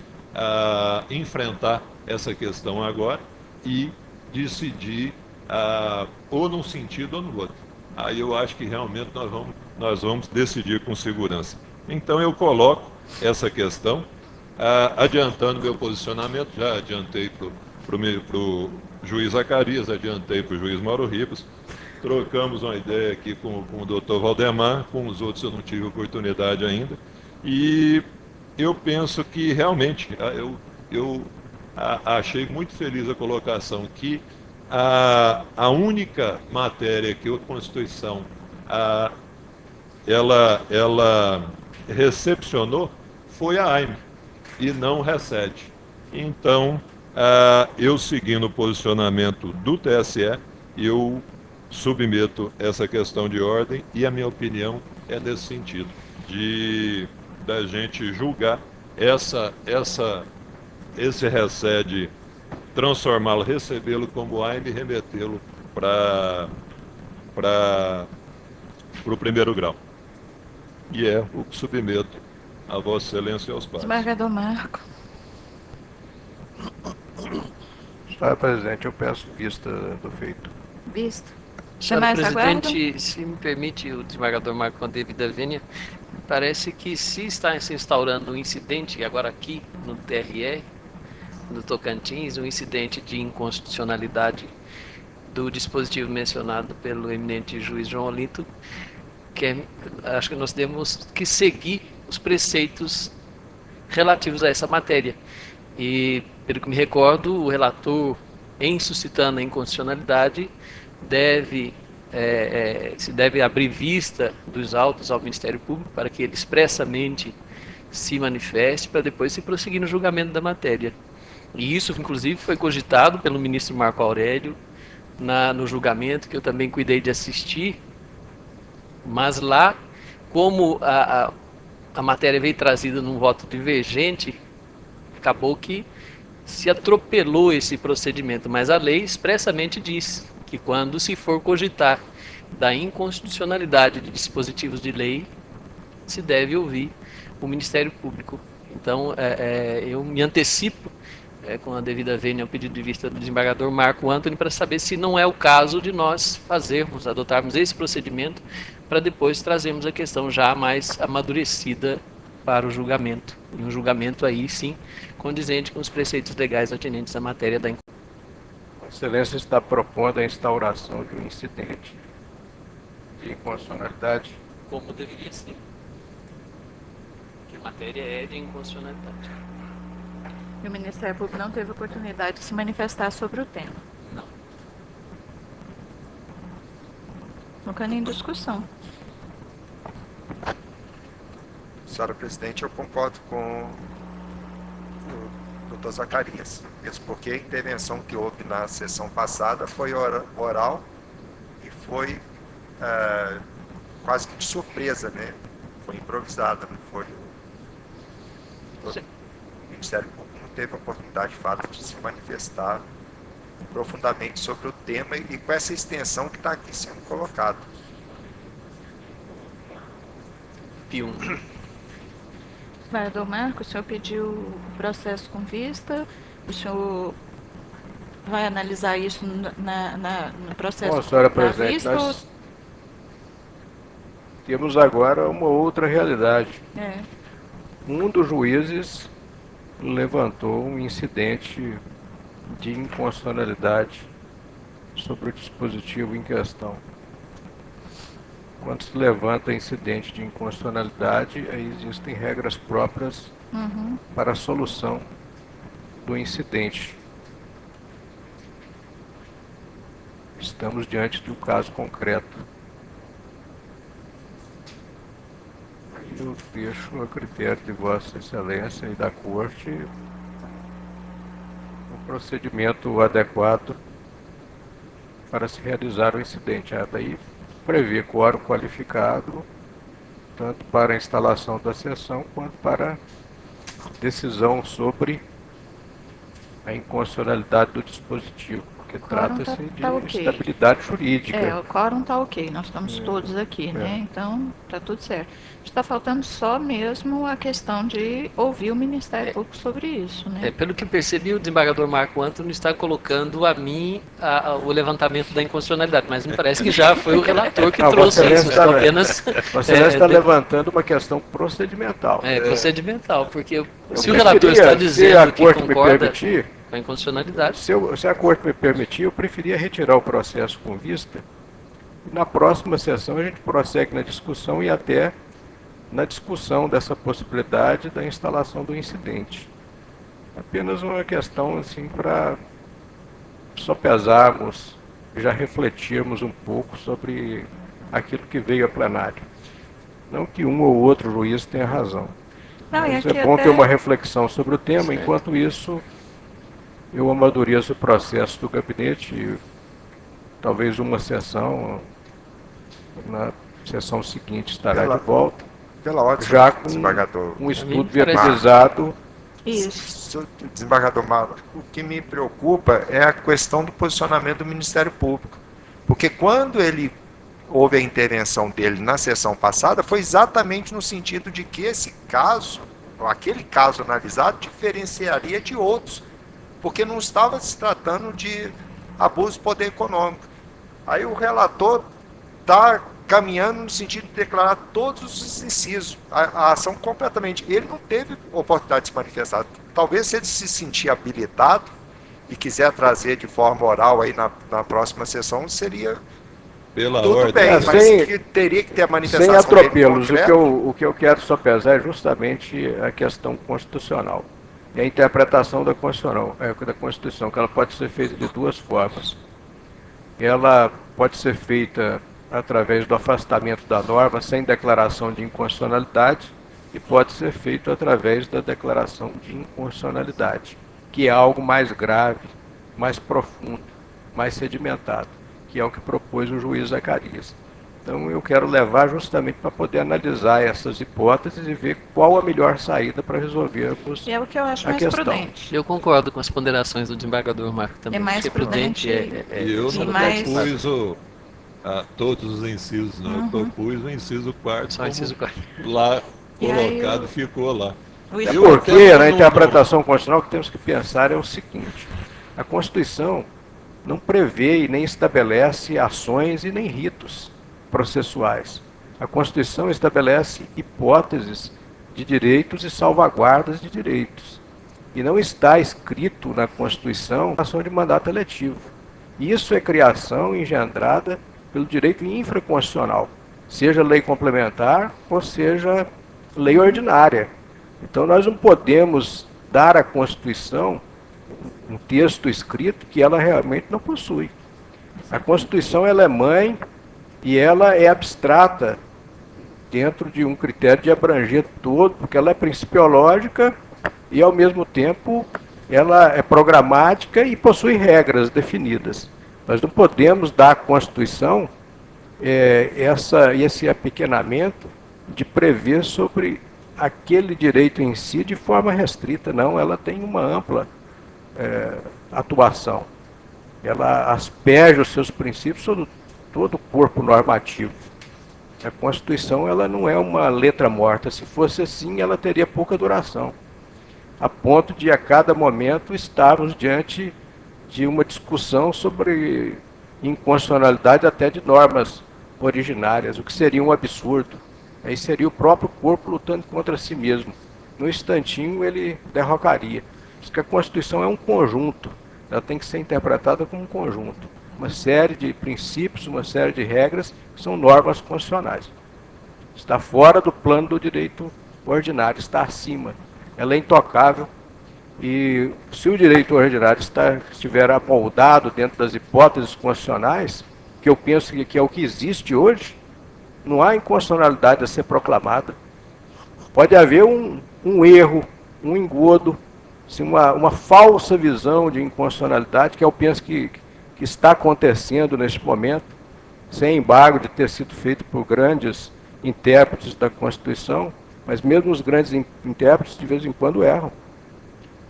[SPEAKER 4] enfrentar essa questão agora e decidir ou num sentido ou no outro. Aí eu acho que realmente nós vamos decidir com segurança. Então eu coloco essa questão, adiantando meu posicionamento, já adiantei para o juiz Zacarias, adiantei para o juiz Mauro Ribas, trocamos uma ideia aqui com o doutor Valdemar, com os outros eu não tive oportunidade ainda, e eu penso que realmente, eu achei muito feliz a colocação que a única matéria que a Constituição ela recepcionou foi a AIME e não recede. Então, eu seguindo o posicionamento do TSE, eu submeto essa questão de ordem e a minha opinião é nesse sentido, da gente julgar esse recede, transformá-lo, recebê-lo como AIME e remetê-lo para o primeiro grau. E é o que submeto a Vossa Excelência e aos pares.
[SPEAKER 1] Desembargador Marco.
[SPEAKER 6] Senhor presidente, eu peço vista do feito.
[SPEAKER 1] Visto.
[SPEAKER 8] Senhor
[SPEAKER 1] Demais
[SPEAKER 8] presidente,
[SPEAKER 1] aguardam?
[SPEAKER 8] se me permite, o desembargador Marco com a devida vênia, parece que se está se instaurando um incidente, agora aqui no TRE, no Tocantins, um incidente de inconstitucionalidade do dispositivo mencionado pelo eminente juiz João Olinto, acho que nós temos que seguir os preceitos relativos a essa matéria. E, pelo que me recordo, o relator, em suscitando a inconstitucionalidade, se deve abrir vista dos autos ao Ministério Público para que ele expressamente se manifeste, para depois se prosseguir no julgamento da matéria. E isso, inclusive, foi cogitado pelo ministro Marco Aurélio no julgamento, que eu também cuidei de assistir, mas lá, como a matéria veio trazida num voto divergente, acabou que se atropelou esse procedimento, mas a lei expressamente diz que quando se for cogitar da inconstitucionalidade de dispositivos de lei, se deve ouvir o Ministério Público. Então, eu me antecipo, com a devida vênia ao pedido de vista do desembargador Marco Antony, para saber se não é o caso de nós adotarmos esse procedimento, para depois trazermos a questão já mais amadurecida para o julgamento. E um julgamento aí, sim, condizente com os preceitos legais atinentes à matéria da
[SPEAKER 6] Excelência está propondo a instauração de um incidente de inconstitucionalidade.
[SPEAKER 8] como deveria ser. Que a matéria é de inconstitucionalidade.
[SPEAKER 1] E o Ministério Público não teve oportunidade de se manifestar sobre o tema.
[SPEAKER 8] Não.
[SPEAKER 1] Colocando em discussão.
[SPEAKER 2] Senhora presidente, eu concordo com o Dr. Zacarias, mesmo porque a intervenção que houve na sessão passada foi oral e foi quase que de surpresa, né? Foi improvisada, não foi o Ministério Público não teve a oportunidade, de fato, de se manifestar profundamente sobre o tema e com essa extensão que está aqui sendo colocada.
[SPEAKER 8] Pium.
[SPEAKER 1] Vereador Marcos, o senhor pediu o processo com vista, o senhor vai analisar isso no processo
[SPEAKER 6] Bom, senhora
[SPEAKER 1] com
[SPEAKER 6] presidente,
[SPEAKER 1] vista?
[SPEAKER 6] nós temos agora uma outra realidade.
[SPEAKER 1] É.
[SPEAKER 6] Um dos juízes levantou um incidente de inconstitucionalidade sobre o dispositivo em questão. Quando se levanta incidente de inconstitucionalidade, aí existem regras próprias para a solução do incidente. Estamos diante de um caso concreto. Eu deixo a critério de Vossa Excelência e da Corte o procedimento adequado para se realizar o incidente. Daí prevê quórum qualificado, tanto para a instalação da sessão quanto para decisão sobre a inconstitucionalidade do dispositivo, porque trata-se de
[SPEAKER 1] ok.
[SPEAKER 6] estabilidade jurídica.
[SPEAKER 1] O quórum está ok, nós estamos todos aqui, né? Então, está tudo certo. Está faltando só mesmo a questão de ouvir o Ministério Público sobre isso, né?
[SPEAKER 8] Pelo que percebi, o desembargador Marco Antônio está colocando a mim o levantamento da inconstitucionalidade, mas me parece que já foi o relator que trouxe isso. Estou apenas...
[SPEAKER 6] Você está levantando uma questão procedimental.
[SPEAKER 8] Procedimental, porque se o relator está dizendo que concorda com a inconstitucionalidade...
[SPEAKER 6] Se a Corte me permitir, eu preferia retirar o processo com vista. E na próxima sessão a gente prossegue na discussão e até na discussão dessa possibilidade da instalação do incidente. Apenas uma questão assim para sopesarmos, já refletirmos um pouco sobre aquilo que veio a plenário. Não que um ou outro juiz tenha razão. Mas é bom ter uma reflexão sobre o tema. Certo. Enquanto isso, eu amadureço o processo do gabinete e talvez uma sessão, na sessão seguinte estará de volta.
[SPEAKER 2] Pela ordem,
[SPEAKER 6] já com
[SPEAKER 2] desembargador,
[SPEAKER 6] um estudo viabilizado.
[SPEAKER 1] Isso.
[SPEAKER 2] Desembargador Marcos, o que me preocupa é a questão do posicionamento do Ministério Público. Porque quando houve a intervenção dele na sessão passada, foi exatamente no sentido de que esse caso, ou aquele caso analisado, diferenciaria de outros. Porque não estava se tratando de abuso de poder econômico. Aí o relator está caminhando no sentido de declarar todos os incisos, a ação completamente. Ele não teve oportunidade de se manifestar. Talvez se ele se sentir habilitado e quiser trazer de forma oral aí na próxima sessão, seria
[SPEAKER 4] pela
[SPEAKER 2] tudo
[SPEAKER 4] ordem.
[SPEAKER 2] bem, mas que teria que ter a manifestação.
[SPEAKER 6] Sem atropelos, o que eu quero só pesar é justamente a questão constitucional e a interpretação da Constituição, que ela pode ser feita de duas formas. Ela pode ser feita através do afastamento da norma sem declaração de inconstitucionalidade e pode ser feito através da declaração de inconstitucionalidade, que é algo mais grave, mais profundo, mais sedimentado, que é o que propôs o juiz Zacarias. Então eu quero levar justamente para poder analisar essas hipóteses e ver qual a melhor saída para resolvermos
[SPEAKER 1] é o que eu acho mais
[SPEAKER 6] questão.
[SPEAKER 1] Prudente.
[SPEAKER 8] Eu concordo com as ponderações do desembargador Marco também.
[SPEAKER 1] É mais prudente.
[SPEAKER 4] Eu não propus todos os incisos, não. Eu propus o inciso 4.
[SPEAKER 8] Só o inciso 4.
[SPEAKER 4] Lá colocado, ficou lá.
[SPEAKER 6] É porque na interpretação constitucional o que temos que pensar é o seguinte: a Constituição não prevê e nem estabelece ações e nem ritos processuais. A Constituição estabelece hipóteses de direitos e salvaguardas de direitos. E não está escrito na Constituição a ação de mandato eletivo. Isso é criação engendrada pelo direito infraconstitucional, seja lei complementar ou seja lei ordinária. Então nós não podemos dar à Constituição um texto escrito que ela realmente não possui. A Constituição ela é mãe e ela é abstrata dentro de um critério de abranger todo, porque ela é principiológica e ao mesmo tempo ela é programática e possui regras definidas. Nós não podemos dar à Constituição esse apequenamento de prever sobre aquele direito em si de forma restrita, não, ela tem uma ampla atuação. Ela asperge os seus princípios sobre todo o corpo normativo. A Constituição ela não é uma letra morta. Se fosse assim, ela teria pouca duração, a ponto de a cada momento estarmos diante de uma discussão sobre inconstitucionalidade até de normas originárias, o que seria um absurdo. Aí seria o próprio corpo lutando contra si mesmo. No instantinho ele derrocaria. Diz que a Constituição é um conjunto, ela tem que ser interpretada como um conjunto. Uma série de princípios, uma série de regras que são normas constitucionais. Está fora do plano do direito ordinário, está acima. Ela é intocável e se o direito ordinário estiver amoldado dentro das hipóteses constitucionais, que eu penso que é o que existe hoje, não há inconstitucionalidade a ser proclamada. Pode haver um erro, um engodo, assim, uma falsa visão de inconstitucionalidade, que eu penso que está acontecendo neste momento, sem embargo de ter sido feito por grandes intérpretes da Constituição, mas mesmo os grandes intérpretes de vez em quando erram.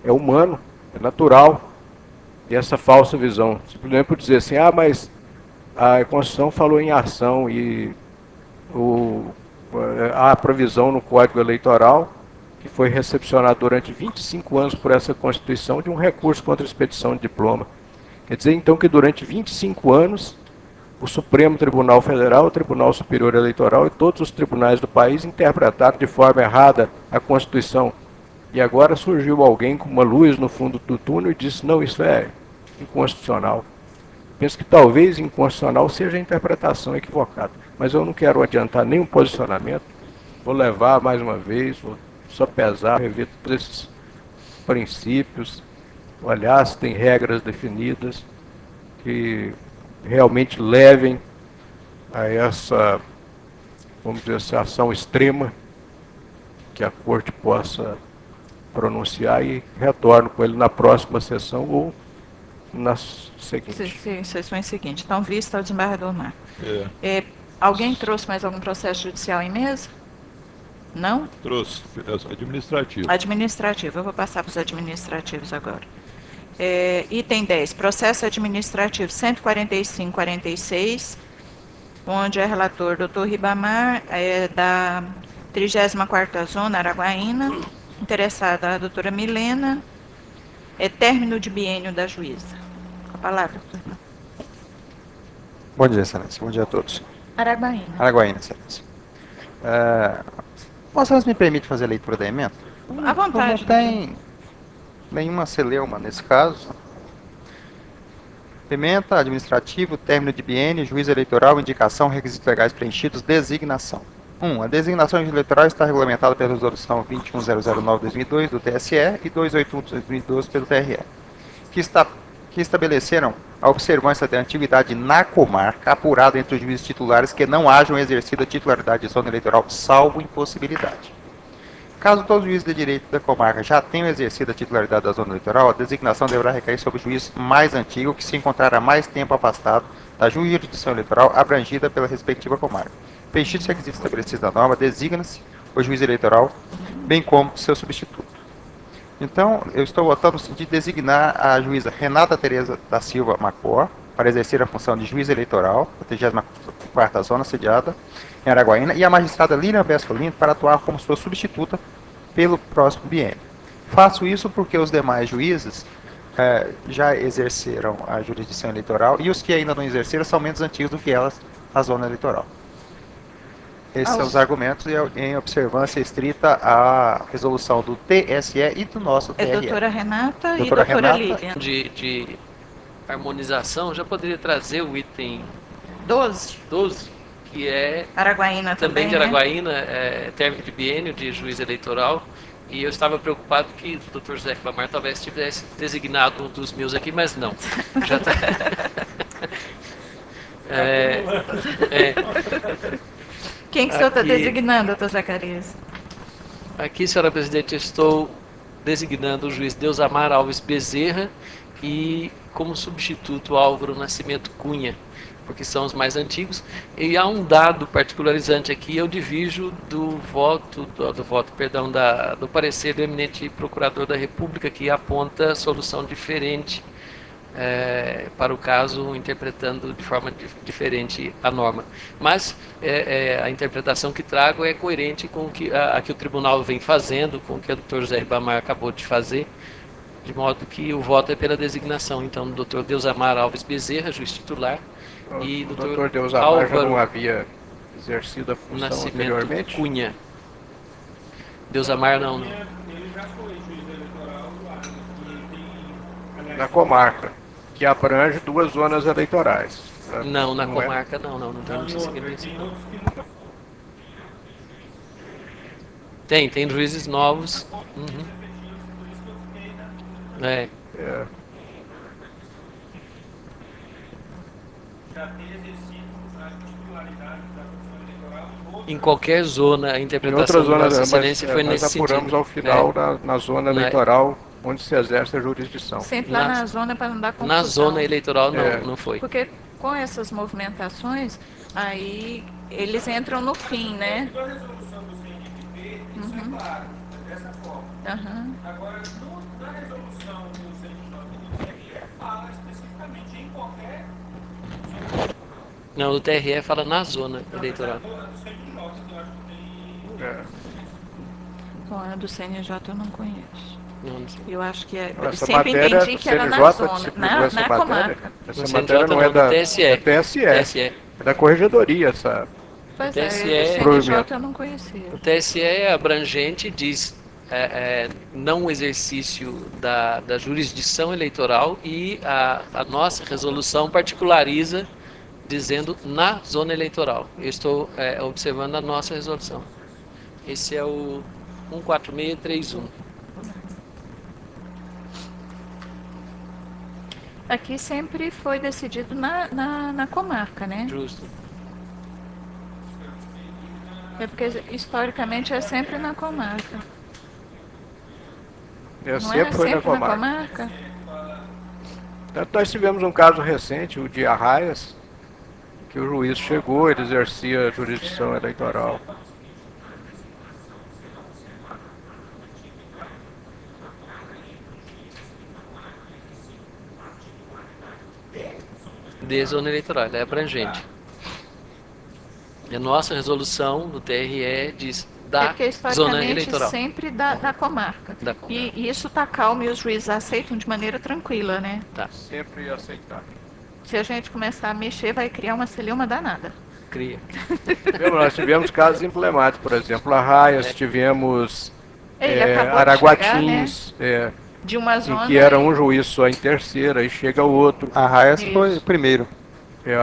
[SPEAKER 6] É humano, é natural. E essa falsa visão, simplesmente por dizer assim, mas a Constituição falou em ação e há a provisão no Código Eleitoral, que foi recepcionado durante 25 anos por essa Constituição, de um recurso contra a expedição de diploma. Quer dizer, então, que durante 25 anos, o Supremo Tribunal Federal, o Tribunal Superior Eleitoral e todos os tribunais do país interpretaram de forma errada a Constituição. E agora surgiu alguém com uma luz no fundo do túnel e disse, não, isso é inconstitucional. Penso que talvez inconstitucional seja a interpretação equivocada. Mas eu não quero adiantar nenhum posicionamento. Vou levar mais uma vez, vou só pesar, rever todos esses princípios, olhar se tem regras definidas que realmente levem a essa, vamos dizer, essa ação extrema que a Corte possa pronunciar e retorno com ele na próxima sessão ou na seguinte.
[SPEAKER 1] Sessões seguintes. Então, vista ao desembargador Marco. Alguém trouxe mais algum processo judicial em mesa? Não?
[SPEAKER 4] Trouxe. Administrativo.
[SPEAKER 1] Administrativo. Eu vou passar para os administrativos agora. Item 10. Processo administrativo 145-46, onde é relator Dr. Ribamar, da 34ª Zona, Araguaína. Interessada a doutora Milena. Término de biênio da juíza. Com a palavra, doutor.
[SPEAKER 9] Bom dia, excelência. Bom dia a todos.
[SPEAKER 1] Araguaína.
[SPEAKER 9] Araguaína, excelência. Vossa Excelência me permite fazer a leitura da emenda?
[SPEAKER 1] À vontade.
[SPEAKER 9] Não tem nenhuma celeuma nesse caso. Emenda, administrativo, término de biênio, juízo eleitoral, indicação, requisitos legais preenchidos, designação. 1. A designação de juiz eleitoral está regulamentada pela resolução 21009/2002 do TSE e 281/2012 pelo TRE, que estabeleceram a observância da antiguidade na comarca apurada entre os juízes titulares que não hajam exercido a titularidade de zona eleitoral, salvo impossibilidade. Caso todos os juízes de direito da comarca já tenham exercido a titularidade da zona eleitoral, a designação deverá recair sobre o juiz mais antigo que se encontrará mais tempo afastado da jurisdição eleitoral abrangida pela respectiva comarca. Preenchidos os requisitos estabelecidos na norma, designa-se o juiz eleitoral, bem como seu substituto. Então, eu estou votando no sentido de designar a juíza Renata Tereza da Silva Macor para exercer a função de juiz eleitoral, da 34ª Zona, sediada em Araguaína, e a magistrada Lilian Vescolino para atuar como sua substituta pelo próximo biênio. Faço isso porque os demais juízes já exerceram a jurisdição eleitoral e os que ainda não exerceram são menos antigos do que elas na zona eleitoral. Esses são os argumentos em observância estrita à resolução do TSE e do nosso TRE.
[SPEAKER 1] Doutora Renata e doutora Lilian.
[SPEAKER 8] De harmonização, já poderia trazer o item
[SPEAKER 1] 12,
[SPEAKER 8] que é
[SPEAKER 1] Araguaína
[SPEAKER 8] também de
[SPEAKER 1] né?
[SPEAKER 8] Araguaína, término de biênio de juiz eleitoral. E eu estava preocupado que o Dr. José Ribamar talvez tivesse designado um dos meus aqui, mas não. Já está.
[SPEAKER 1] Quem que o senhor está designando, doutor Zacarias?
[SPEAKER 8] Aqui, senhora presidente, eu estou designando o juiz Deusamar Alves Bezerra e como substituto Álvaro Nascimento Cunha. porque são os mais antigos. E há um dado particularizante aqui, eu divijo do do parecer do eminente procurador da República, que aponta solução diferente para o caso, interpretando de forma diferente a norma. Mas a interpretação que trago é coerente com a que o tribunal vem fazendo, com o que o Dr. José Ribamar acabou de fazer, de modo que o voto é pela designação, então, do Dr. Deusamar Alves Bezerra, juiz titular, e
[SPEAKER 6] O
[SPEAKER 8] do
[SPEAKER 6] Dr.
[SPEAKER 8] Dr.
[SPEAKER 6] Deusamar já não
[SPEAKER 8] Álvaro
[SPEAKER 6] havia exercido a função
[SPEAKER 8] Nascimento
[SPEAKER 6] anteriormente?
[SPEAKER 8] Cunha. Deusamar não.
[SPEAKER 7] Ele já foi juiz eleitoral lá, aliás,
[SPEAKER 6] Na comarca, que abrange 2 zonas eleitorais.
[SPEAKER 8] Não, na
[SPEAKER 6] Não é?
[SPEAKER 8] comarca não tem notícia que
[SPEAKER 7] tem
[SPEAKER 8] desse, não.
[SPEAKER 7] outros que nunca
[SPEAKER 8] Tem juízes novos. Uhum. É.
[SPEAKER 6] É,
[SPEAKER 7] já tem exercido a titularidade da função eleitoral
[SPEAKER 8] Em qualquer zona, a
[SPEAKER 6] em
[SPEAKER 8] interpretação
[SPEAKER 6] outras
[SPEAKER 8] do
[SPEAKER 6] zonas,
[SPEAKER 8] Vossa
[SPEAKER 6] mas
[SPEAKER 8] Excelência foi
[SPEAKER 6] nós
[SPEAKER 8] nesse
[SPEAKER 6] apuramos
[SPEAKER 8] sentido.
[SPEAKER 6] ao final
[SPEAKER 8] É.
[SPEAKER 6] na zona
[SPEAKER 8] Né?
[SPEAKER 6] eleitoral onde se exerce a jurisdição.
[SPEAKER 1] Sempre lá
[SPEAKER 8] Na-
[SPEAKER 1] na zona para não dar confusão.
[SPEAKER 8] Na zona eleitoral
[SPEAKER 6] É.
[SPEAKER 8] não foi.
[SPEAKER 1] Porque com essas movimentações, aí eles entram no fim, né?
[SPEAKER 7] a resolução do CNMP, isso
[SPEAKER 1] Uhum.
[SPEAKER 7] é claro, dessa forma.
[SPEAKER 1] Aham.
[SPEAKER 7] Agora, na resolução do CNJ fala especificamente em qualquer
[SPEAKER 8] Não, o TRE fala na zona eleitoral.
[SPEAKER 7] do CNJ, eu acho que tem.
[SPEAKER 6] É.
[SPEAKER 1] Bom, a do CNJ eu não conheço.
[SPEAKER 8] Não sei.
[SPEAKER 1] Eu acho que eu
[SPEAKER 6] Essa
[SPEAKER 1] sempre
[SPEAKER 6] matéria,
[SPEAKER 1] entendi que era na
[SPEAKER 6] CNJ
[SPEAKER 1] zona,
[SPEAKER 6] disciplinou
[SPEAKER 1] na
[SPEAKER 6] essa matéria.
[SPEAKER 1] comarca.
[SPEAKER 6] Essa
[SPEAKER 8] No
[SPEAKER 6] matéria
[SPEAKER 8] CNJ
[SPEAKER 6] não é
[SPEAKER 8] não,
[SPEAKER 6] da
[SPEAKER 8] do TSE.
[SPEAKER 6] é TSE,
[SPEAKER 8] TSE.
[SPEAKER 6] é da corregedoria essa.
[SPEAKER 1] Pois
[SPEAKER 8] TSE
[SPEAKER 1] é, do CNJ eu não conhecia.
[SPEAKER 8] O TSE é abrangente, diz não o exercício da jurisdição eleitoral, e a nossa resolução particulariza dizendo na zona eleitoral. Eu estou observando a nossa resolução. Esse é o 14631.
[SPEAKER 1] Aqui sempre foi decidido na comarca, né?
[SPEAKER 8] Justo.
[SPEAKER 1] É porque historicamente é sempre na comarca. Não
[SPEAKER 6] Sempre
[SPEAKER 1] era
[SPEAKER 6] foi na
[SPEAKER 1] sempre na
[SPEAKER 6] comarca.
[SPEAKER 1] comarca?
[SPEAKER 6] Tanto nós tivemos um caso recente, o de Arraias, que o juiz chegou, ele exercia a jurisdição eleitoral.
[SPEAKER 8] De zona eleitoral, ela é abrangente. E a nossa resolução do TRE diz
[SPEAKER 1] É
[SPEAKER 8] da
[SPEAKER 1] porque
[SPEAKER 8] zona
[SPEAKER 1] historicamente
[SPEAKER 8] eleitoral.
[SPEAKER 1] sempre da comarca.
[SPEAKER 8] Da
[SPEAKER 1] E isso tá calmo e os juízes aceitam de maneira tranquila, né?
[SPEAKER 6] Sempre aceitável.
[SPEAKER 1] Se a gente começar a mexer, vai criar uma celeuma danada.
[SPEAKER 8] Cria.
[SPEAKER 6] Nós tivemos casos emblemáticos, por exemplo, Arraias, tivemos
[SPEAKER 1] Ele acabou de chegar, né?
[SPEAKER 6] Araguatins,
[SPEAKER 1] De uma
[SPEAKER 6] em
[SPEAKER 1] zona.
[SPEAKER 6] que era um juiz só em terceira, e chega o outro.
[SPEAKER 9] Arraias
[SPEAKER 1] Isso.
[SPEAKER 9] foi o primeiro.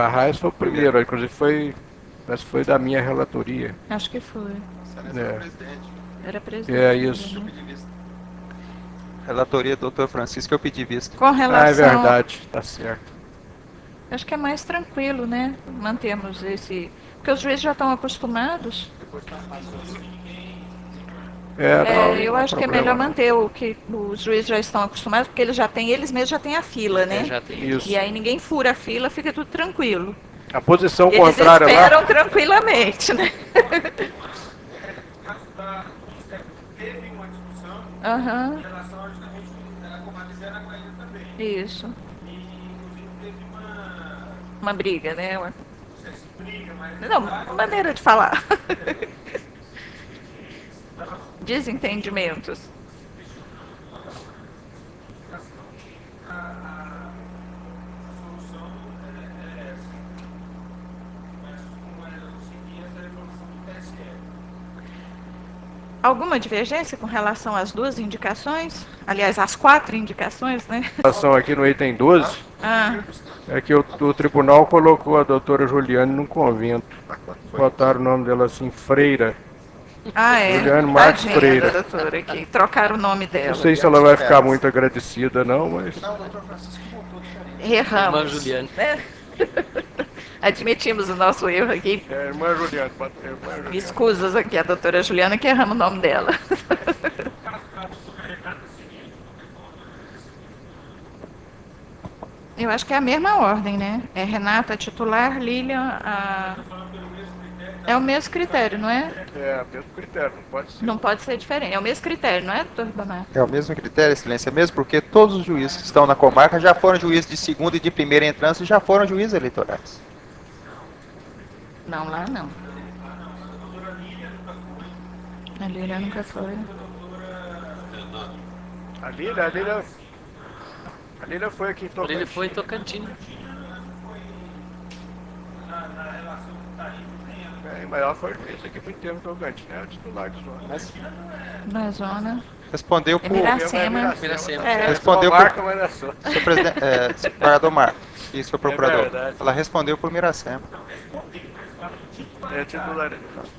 [SPEAKER 6] Arraias foi o primeiro, inclusive mas foi da minha relatoria.
[SPEAKER 1] Acho que foi. Era presidente.
[SPEAKER 6] É isso.
[SPEAKER 1] né?
[SPEAKER 9] Relatoria do Dr. Francisco, eu pedi vista.
[SPEAKER 1] Com relação.
[SPEAKER 6] É verdade, tá certo.
[SPEAKER 1] Acho que é mais tranquilo, né? Mantemos esse. Porque os juízes já estão acostumados. Eu acho que é melhor manter o que os juízes já estão acostumados, porque eles mesmos já têm a fila, né?
[SPEAKER 8] Já tem.
[SPEAKER 6] Isso.
[SPEAKER 1] E aí ninguém fura a fila, fica tudo tranquilo.
[SPEAKER 6] A posição
[SPEAKER 1] Eles
[SPEAKER 6] contrária lá.
[SPEAKER 1] esperam tranquilamente, né?
[SPEAKER 7] Teve uma discussão
[SPEAKER 1] Aham,
[SPEAKER 7] em relação ao justamente a comarca de Araguaína também.
[SPEAKER 1] isso.
[SPEAKER 7] E inclusive teve uma
[SPEAKER 1] Uma briga, né?
[SPEAKER 7] não sei se briga, mas
[SPEAKER 1] Não, maneira de falar. Desentendimentos.
[SPEAKER 7] a solução é essa. Mas como eu segui essa resolução do TSE.
[SPEAKER 1] Alguma divergência com relação às duas indicações? Aliás, às 4 indicações, né?
[SPEAKER 6] A situação aqui no item 12
[SPEAKER 1] Ah,
[SPEAKER 6] é que o tribunal colocou a doutora Juliane num convento. Botaram o nome dela assim, Freira.
[SPEAKER 1] é.
[SPEAKER 6] Juliane Marques
[SPEAKER 1] Tadinha
[SPEAKER 6] Freira.
[SPEAKER 1] da doutora aqui. Trocaram o nome
[SPEAKER 6] Não
[SPEAKER 1] dela.
[SPEAKER 6] sei se ela vai ficar muito agradecida, não, mas.
[SPEAKER 1] Erramos.
[SPEAKER 8] Irmã Juliane.
[SPEAKER 1] né? Admitimos o nosso erro aqui.
[SPEAKER 6] Irmã Juliane, irmã Juliane.
[SPEAKER 1] Escusas aqui, a doutora Juliana, que erramos o nome dela. Eu acho que é a mesma ordem, né? É Renata titular, Lilian, é o mesmo critério, não é?
[SPEAKER 6] É, mesmo critério, não pode ser.
[SPEAKER 1] Não pode ser diferente. É o mesmo critério, não é, doutor Ribamar?
[SPEAKER 9] É o mesmo critério, excelência, mesmo porque todos os juízes que estão na comarca já foram juízes de segunda e de primeira entrância e já foram juízes eleitorais.
[SPEAKER 1] Não, lá não. A Lilian nunca foi.
[SPEAKER 6] A Lília foi aqui em Tocantins.
[SPEAKER 8] Ele foi em Tocantins.
[SPEAKER 6] Mas ela foi juiz aqui muito tempo em Tocantins, né? O titular de zona.
[SPEAKER 1] Na zona.
[SPEAKER 9] Respondeu por...
[SPEAKER 1] Miracema.
[SPEAKER 8] Miracema.
[SPEAKER 1] É.
[SPEAKER 9] Respondeu
[SPEAKER 6] Comarca,
[SPEAKER 9] por...
[SPEAKER 6] mas não é só.
[SPEAKER 9] Senhor presidente, vereador Marco, isso foi procurador.
[SPEAKER 6] verdade.
[SPEAKER 9] Ela respondeu por Miracema.
[SPEAKER 6] É titular.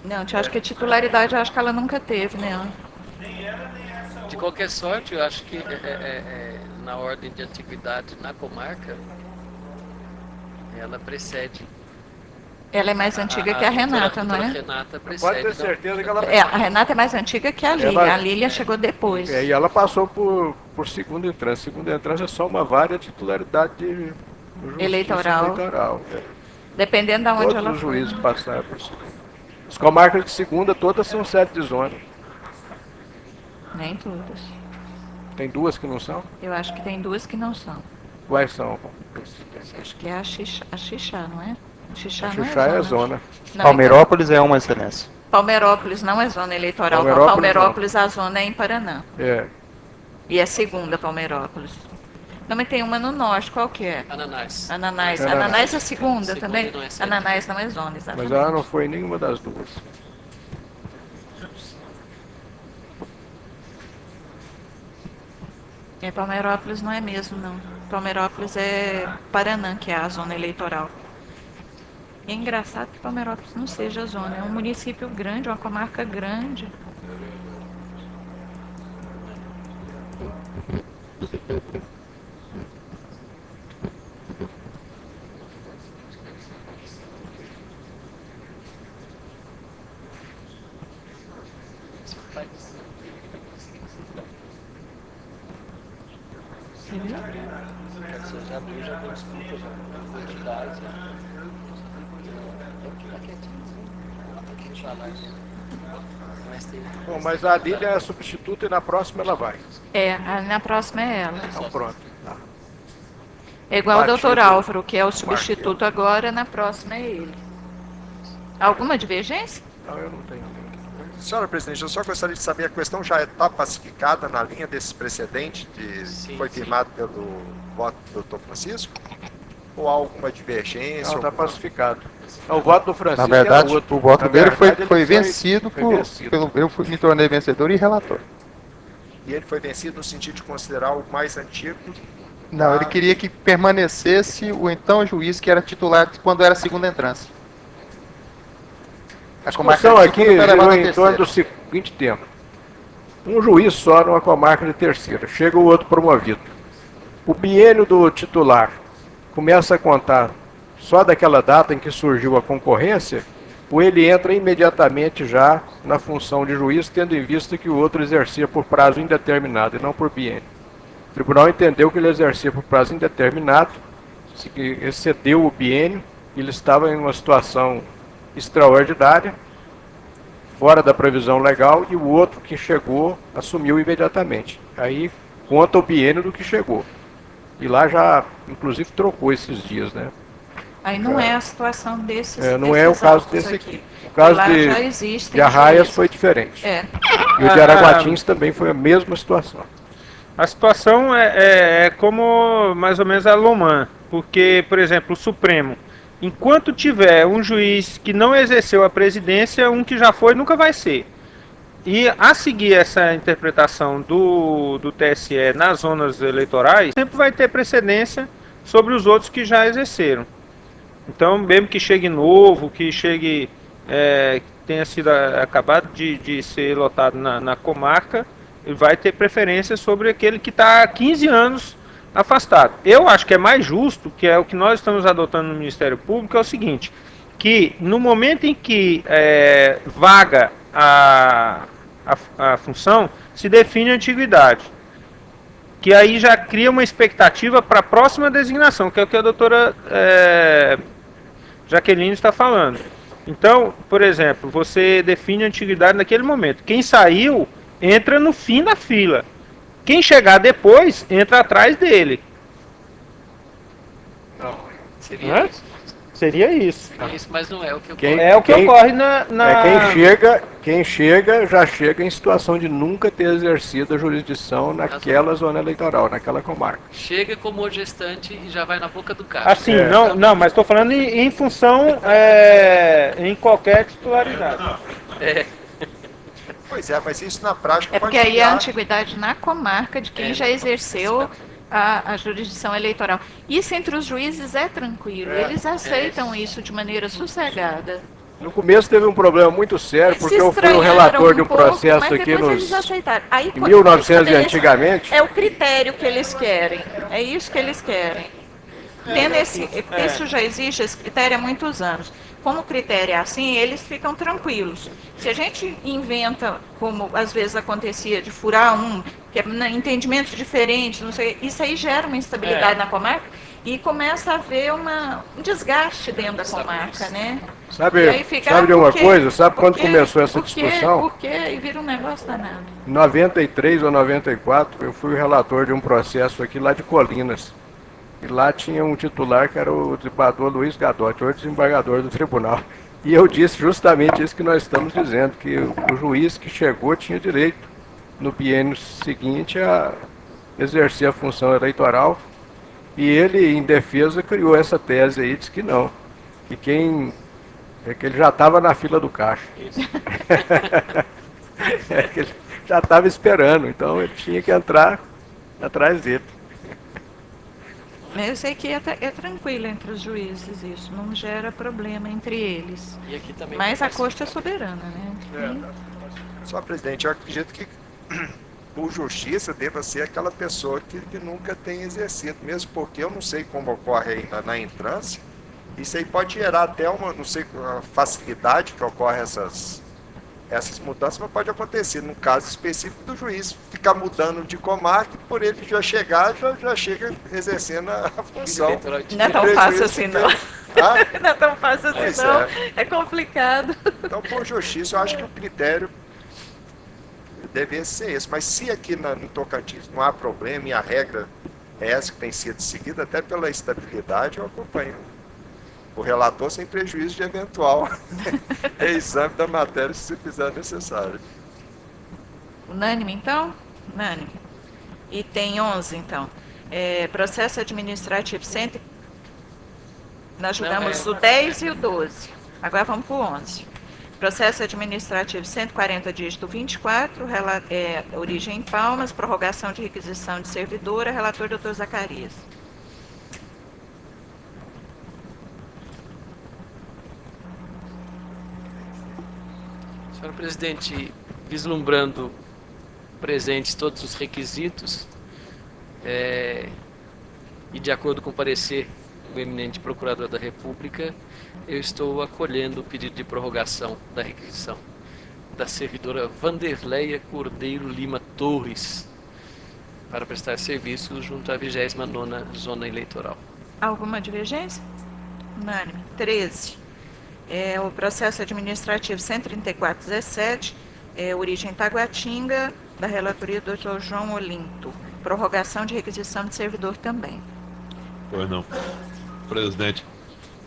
[SPEAKER 1] Não, eu acho que a titularidade, eu acho que ela nunca teve, né?
[SPEAKER 8] De qualquer sorte, eu acho que na ordem de antiguidade na comarca, ela precede.
[SPEAKER 1] Ela é mais antiga que a Renata, não
[SPEAKER 8] A
[SPEAKER 1] é?
[SPEAKER 8] Renata
[SPEAKER 6] Pode
[SPEAKER 8] precede.
[SPEAKER 6] ter certeza que ela...
[SPEAKER 1] É, a Renata é mais antiga que a Lilian.
[SPEAKER 6] Ela-
[SPEAKER 1] A Lilian chegou depois.
[SPEAKER 6] E ela passou por segunda entrância. Segunda entrância é só uma vaga de titularidade de justiça
[SPEAKER 1] Eleitoral.
[SPEAKER 6] eleitoral.
[SPEAKER 1] Dependendo de onde
[SPEAKER 6] Todos
[SPEAKER 1] ela
[SPEAKER 6] os
[SPEAKER 1] foi.
[SPEAKER 6] juízes passaram por segunda. As comarcas de segunda todas são 7 de zona.
[SPEAKER 1] Nem todas.
[SPEAKER 6] Tem duas que não são?
[SPEAKER 1] Eu acho que tem duas que não são.
[SPEAKER 6] Quais são?
[SPEAKER 1] Acho que é a Xixá, não é? A Xixá,
[SPEAKER 6] A
[SPEAKER 1] não
[SPEAKER 6] Xuxá é
[SPEAKER 1] é
[SPEAKER 6] zona.
[SPEAKER 1] Não,
[SPEAKER 9] Palmeirópolis é uma, excelência.
[SPEAKER 1] então, Palmeirópolis não é zona eleitoral.
[SPEAKER 6] Palmeirópolis
[SPEAKER 1] A zona é em Paraná.
[SPEAKER 6] É.
[SPEAKER 1] E é segunda Palmeirópolis. Não, mas tem uma no norte, qual que é?
[SPEAKER 8] Ananás.
[SPEAKER 1] Ananás.
[SPEAKER 6] Ananás.
[SPEAKER 1] Ananás é segunda
[SPEAKER 8] Segunda
[SPEAKER 1] também?
[SPEAKER 8] não é certo.
[SPEAKER 1] Ananás não é zona, exatamente.
[SPEAKER 6] Mas ela não foi nenhuma das duas.
[SPEAKER 1] É, Palmeirópolis não é mesmo, não. Palmeirópolis é Paraná, que é a zona eleitoral. E é engraçado que Palmeirópolis não seja zona. É um município grande, uma comarca grande.
[SPEAKER 8] Você já abriu, já deu desculpa, já. Quantidade.
[SPEAKER 6] Bom, mas a Lília é substituta e na próxima ela vai.
[SPEAKER 1] É, na próxima é ela.
[SPEAKER 6] Então pronto. Tá.
[SPEAKER 1] É igual o
[SPEAKER 6] Batido.
[SPEAKER 1] doutor Álvaro, que é o substituto agora, na próxima é ele. Alguma divergência?
[SPEAKER 6] Não, eu não tenho.
[SPEAKER 2] Senhora presidente, eu só gostaria de saber, a questão já está pacificada na linha desse precedente que foi firmado pelo voto do doutor Francisco? Ou há alguma divergência?
[SPEAKER 6] Não, está
[SPEAKER 2] alguma-
[SPEAKER 6] pacificado. O voto do Francisco
[SPEAKER 9] Na verdade,
[SPEAKER 6] é outro.
[SPEAKER 9] o voto
[SPEAKER 6] Na
[SPEAKER 9] dele
[SPEAKER 6] verdade, ele
[SPEAKER 9] foi vencido
[SPEAKER 6] foi vencido.
[SPEAKER 9] me tornei vencedor e relator.
[SPEAKER 2] E ele foi vencido no sentido de considerar o mais antigo?
[SPEAKER 9] Não, ele queria que permanecesse o então juiz que era titular quando era segunda entrância.
[SPEAKER 6] A discussão
[SPEAKER 9] de
[SPEAKER 6] aqui
[SPEAKER 9] segunda foi levada
[SPEAKER 6] girou
[SPEAKER 9] à
[SPEAKER 6] em torno do
[SPEAKER 9] terceira.
[SPEAKER 6] seguinte tempo. Um juiz só numa comarca de terceira. Chega o outro promovido. O biênio do titular começa a contar só daquela data em que surgiu a concorrência, ou ele entra imediatamente já na função de juiz, tendo em vista que o outro exercia por prazo indeterminado e não por biênio. O tribunal entendeu que ele exercia por prazo indeterminado, que excedeu o biênio, ele estava em uma situação extraordinária, fora da previsão legal, e o outro que chegou assumiu imediatamente. Aí conta o biênio do que chegou. E lá já, inclusive, trocou esses dias, né?
[SPEAKER 1] Aí não é a situação desses.
[SPEAKER 6] Não é o
[SPEAKER 1] desses
[SPEAKER 6] caso
[SPEAKER 1] autos
[SPEAKER 6] desse aqui. O caso
[SPEAKER 1] Lá já
[SPEAKER 6] de
[SPEAKER 1] existem
[SPEAKER 6] Arraias
[SPEAKER 1] juízes.
[SPEAKER 6] foi diferente.
[SPEAKER 1] É.
[SPEAKER 6] E o de Araguatins também foi a mesma situação.
[SPEAKER 7] A situação é como mais ou menos a Loman, porque, por exemplo, o Supremo, enquanto tiver um juiz que não exerceu a presidência, um que já foi nunca vai ser. E a seguir essa interpretação do TSE nas zonas eleitorais, sempre vai ter precedência sobre os outros que já exerceram. Então, mesmo que chegue novo, que chegue, tenha sido acabado de ser lotado na comarca, ele vai ter preferência sobre aquele que está há 15 anos afastado. Eu acho que é mais justo, que é o que nós estamos adotando no Ministério Público, é o seguinte, que no momento em que vaga a função, se define a antiguidade. que aí já cria uma expectativa para a próxima designação, que é o que a doutora Jaqueline está falando. Então, por exemplo, você define a antiguidade naquele momento. Quem saiu entra no fim da fila. Quem chegar depois entra atrás dele.
[SPEAKER 8] Seria isso.
[SPEAKER 7] Seria isso.
[SPEAKER 8] É isso, mas não é o que eu
[SPEAKER 7] É o que ocorre na...
[SPEAKER 6] Quem chega, já chega em situação de nunca ter exercido a jurisdição naquela zona eleitoral, naquela comarca.
[SPEAKER 8] Chega como gestante e já vai na boca do caixa.
[SPEAKER 7] Assim, não, mas estou falando em função, em qualquer titularidade.
[SPEAKER 2] Pois é, mas isso na prática
[SPEAKER 1] É porque aí a antiguidade na comarca de quem já exerceu a jurisdição eleitoral. Isso entre os juízes é tranquilo, eles aceitam isso de maneira sossegada.
[SPEAKER 6] No começo teve um problema muito sério, porque eu fui o relator de um processo aqui em 1900 e antigamente.
[SPEAKER 1] É o critério que eles querem, é isso que eles querem. Tendo isso já existe, esse critério há muitos anos. Como o critério é assim, eles ficam tranquilos. Se a gente inventa, como às vezes acontecia, de furar que é entendimentos diferentes, não sei, isso aí gera uma instabilidade na comarca e começa a haver um desgaste dentro da comarca, né?
[SPEAKER 6] Sabe de uma coisa? Sabe quando começou essa discussão?
[SPEAKER 1] Por quê? E vira um negócio danado.
[SPEAKER 6] Em 93 ou 94, eu fui o relator de um processo aqui lá de Colinas. E lá tinha um titular que era o desembargador Luiz Gadotti, hoje desembargador do tribunal. E eu disse justamente isso que nós estamos dizendo, que o juiz que chegou tinha direito, no biênio seguinte, a exercer a função eleitoral. E ele, em defesa, criou essa tese aí, disse que não. Que ele já estava na fila do caixa. Que ele já estava esperando, então ele tinha que entrar atrás dele.
[SPEAKER 1] Eu sei que é tranquilo entre os juízes isso, não gera problema entre eles.
[SPEAKER 8] E aqui também
[SPEAKER 1] mas a corte é soberana, né?
[SPEAKER 2] Só, presidente, eu acredito que por justiça deva ser aquela pessoa que nunca tem exercido, mesmo porque eu não sei como ocorre aí na entrância. Isso aí pode gerar até uma facilidade que ocorre essas mudanças, mas pode acontecer no caso específico do juiz ficar mudando de comarca, por ele já chegar, já chega exercendo a função.
[SPEAKER 1] Não é tão fácil assim, não. Não é tão fácil assim, não. É complicado.
[SPEAKER 2] Então, por justiça, eu acho que o critério deve ser esse. Mas se aqui no Tocantins não há problema e a regra é essa que tem sido seguida, até pela estabilidade, eu acompanho o relator sem prejuízo de eventual reexame da matéria, se fizer necessário.
[SPEAKER 1] Unânime, então? Unânime. Item 11, então. Processo administrativo 100. Nós julgamos o 10 e o 12. Agora vamos para o 11. Processo administrativo 140, dígito 24, origem em Palmas, prorrogação de requisição de servidora, relator Dr. Zacarias.
[SPEAKER 8] Senhor presidente, vislumbrando presentes todos os requisitos e de acordo com o parecer do eminente procurador da República, eu estou acolhendo o pedido de prorrogação da requisição da servidora Vanderleia Cordeiro Lima Torres para prestar serviços junto à 29ª Zona Eleitoral.
[SPEAKER 1] Alguma divergência? Unânime. 13. O processo administrativo 134-17, origem Taguatinga, da relatoria do Dr. João Olinto. Prorrogação de requisição de servidor também.
[SPEAKER 4] Pois não. Presidente,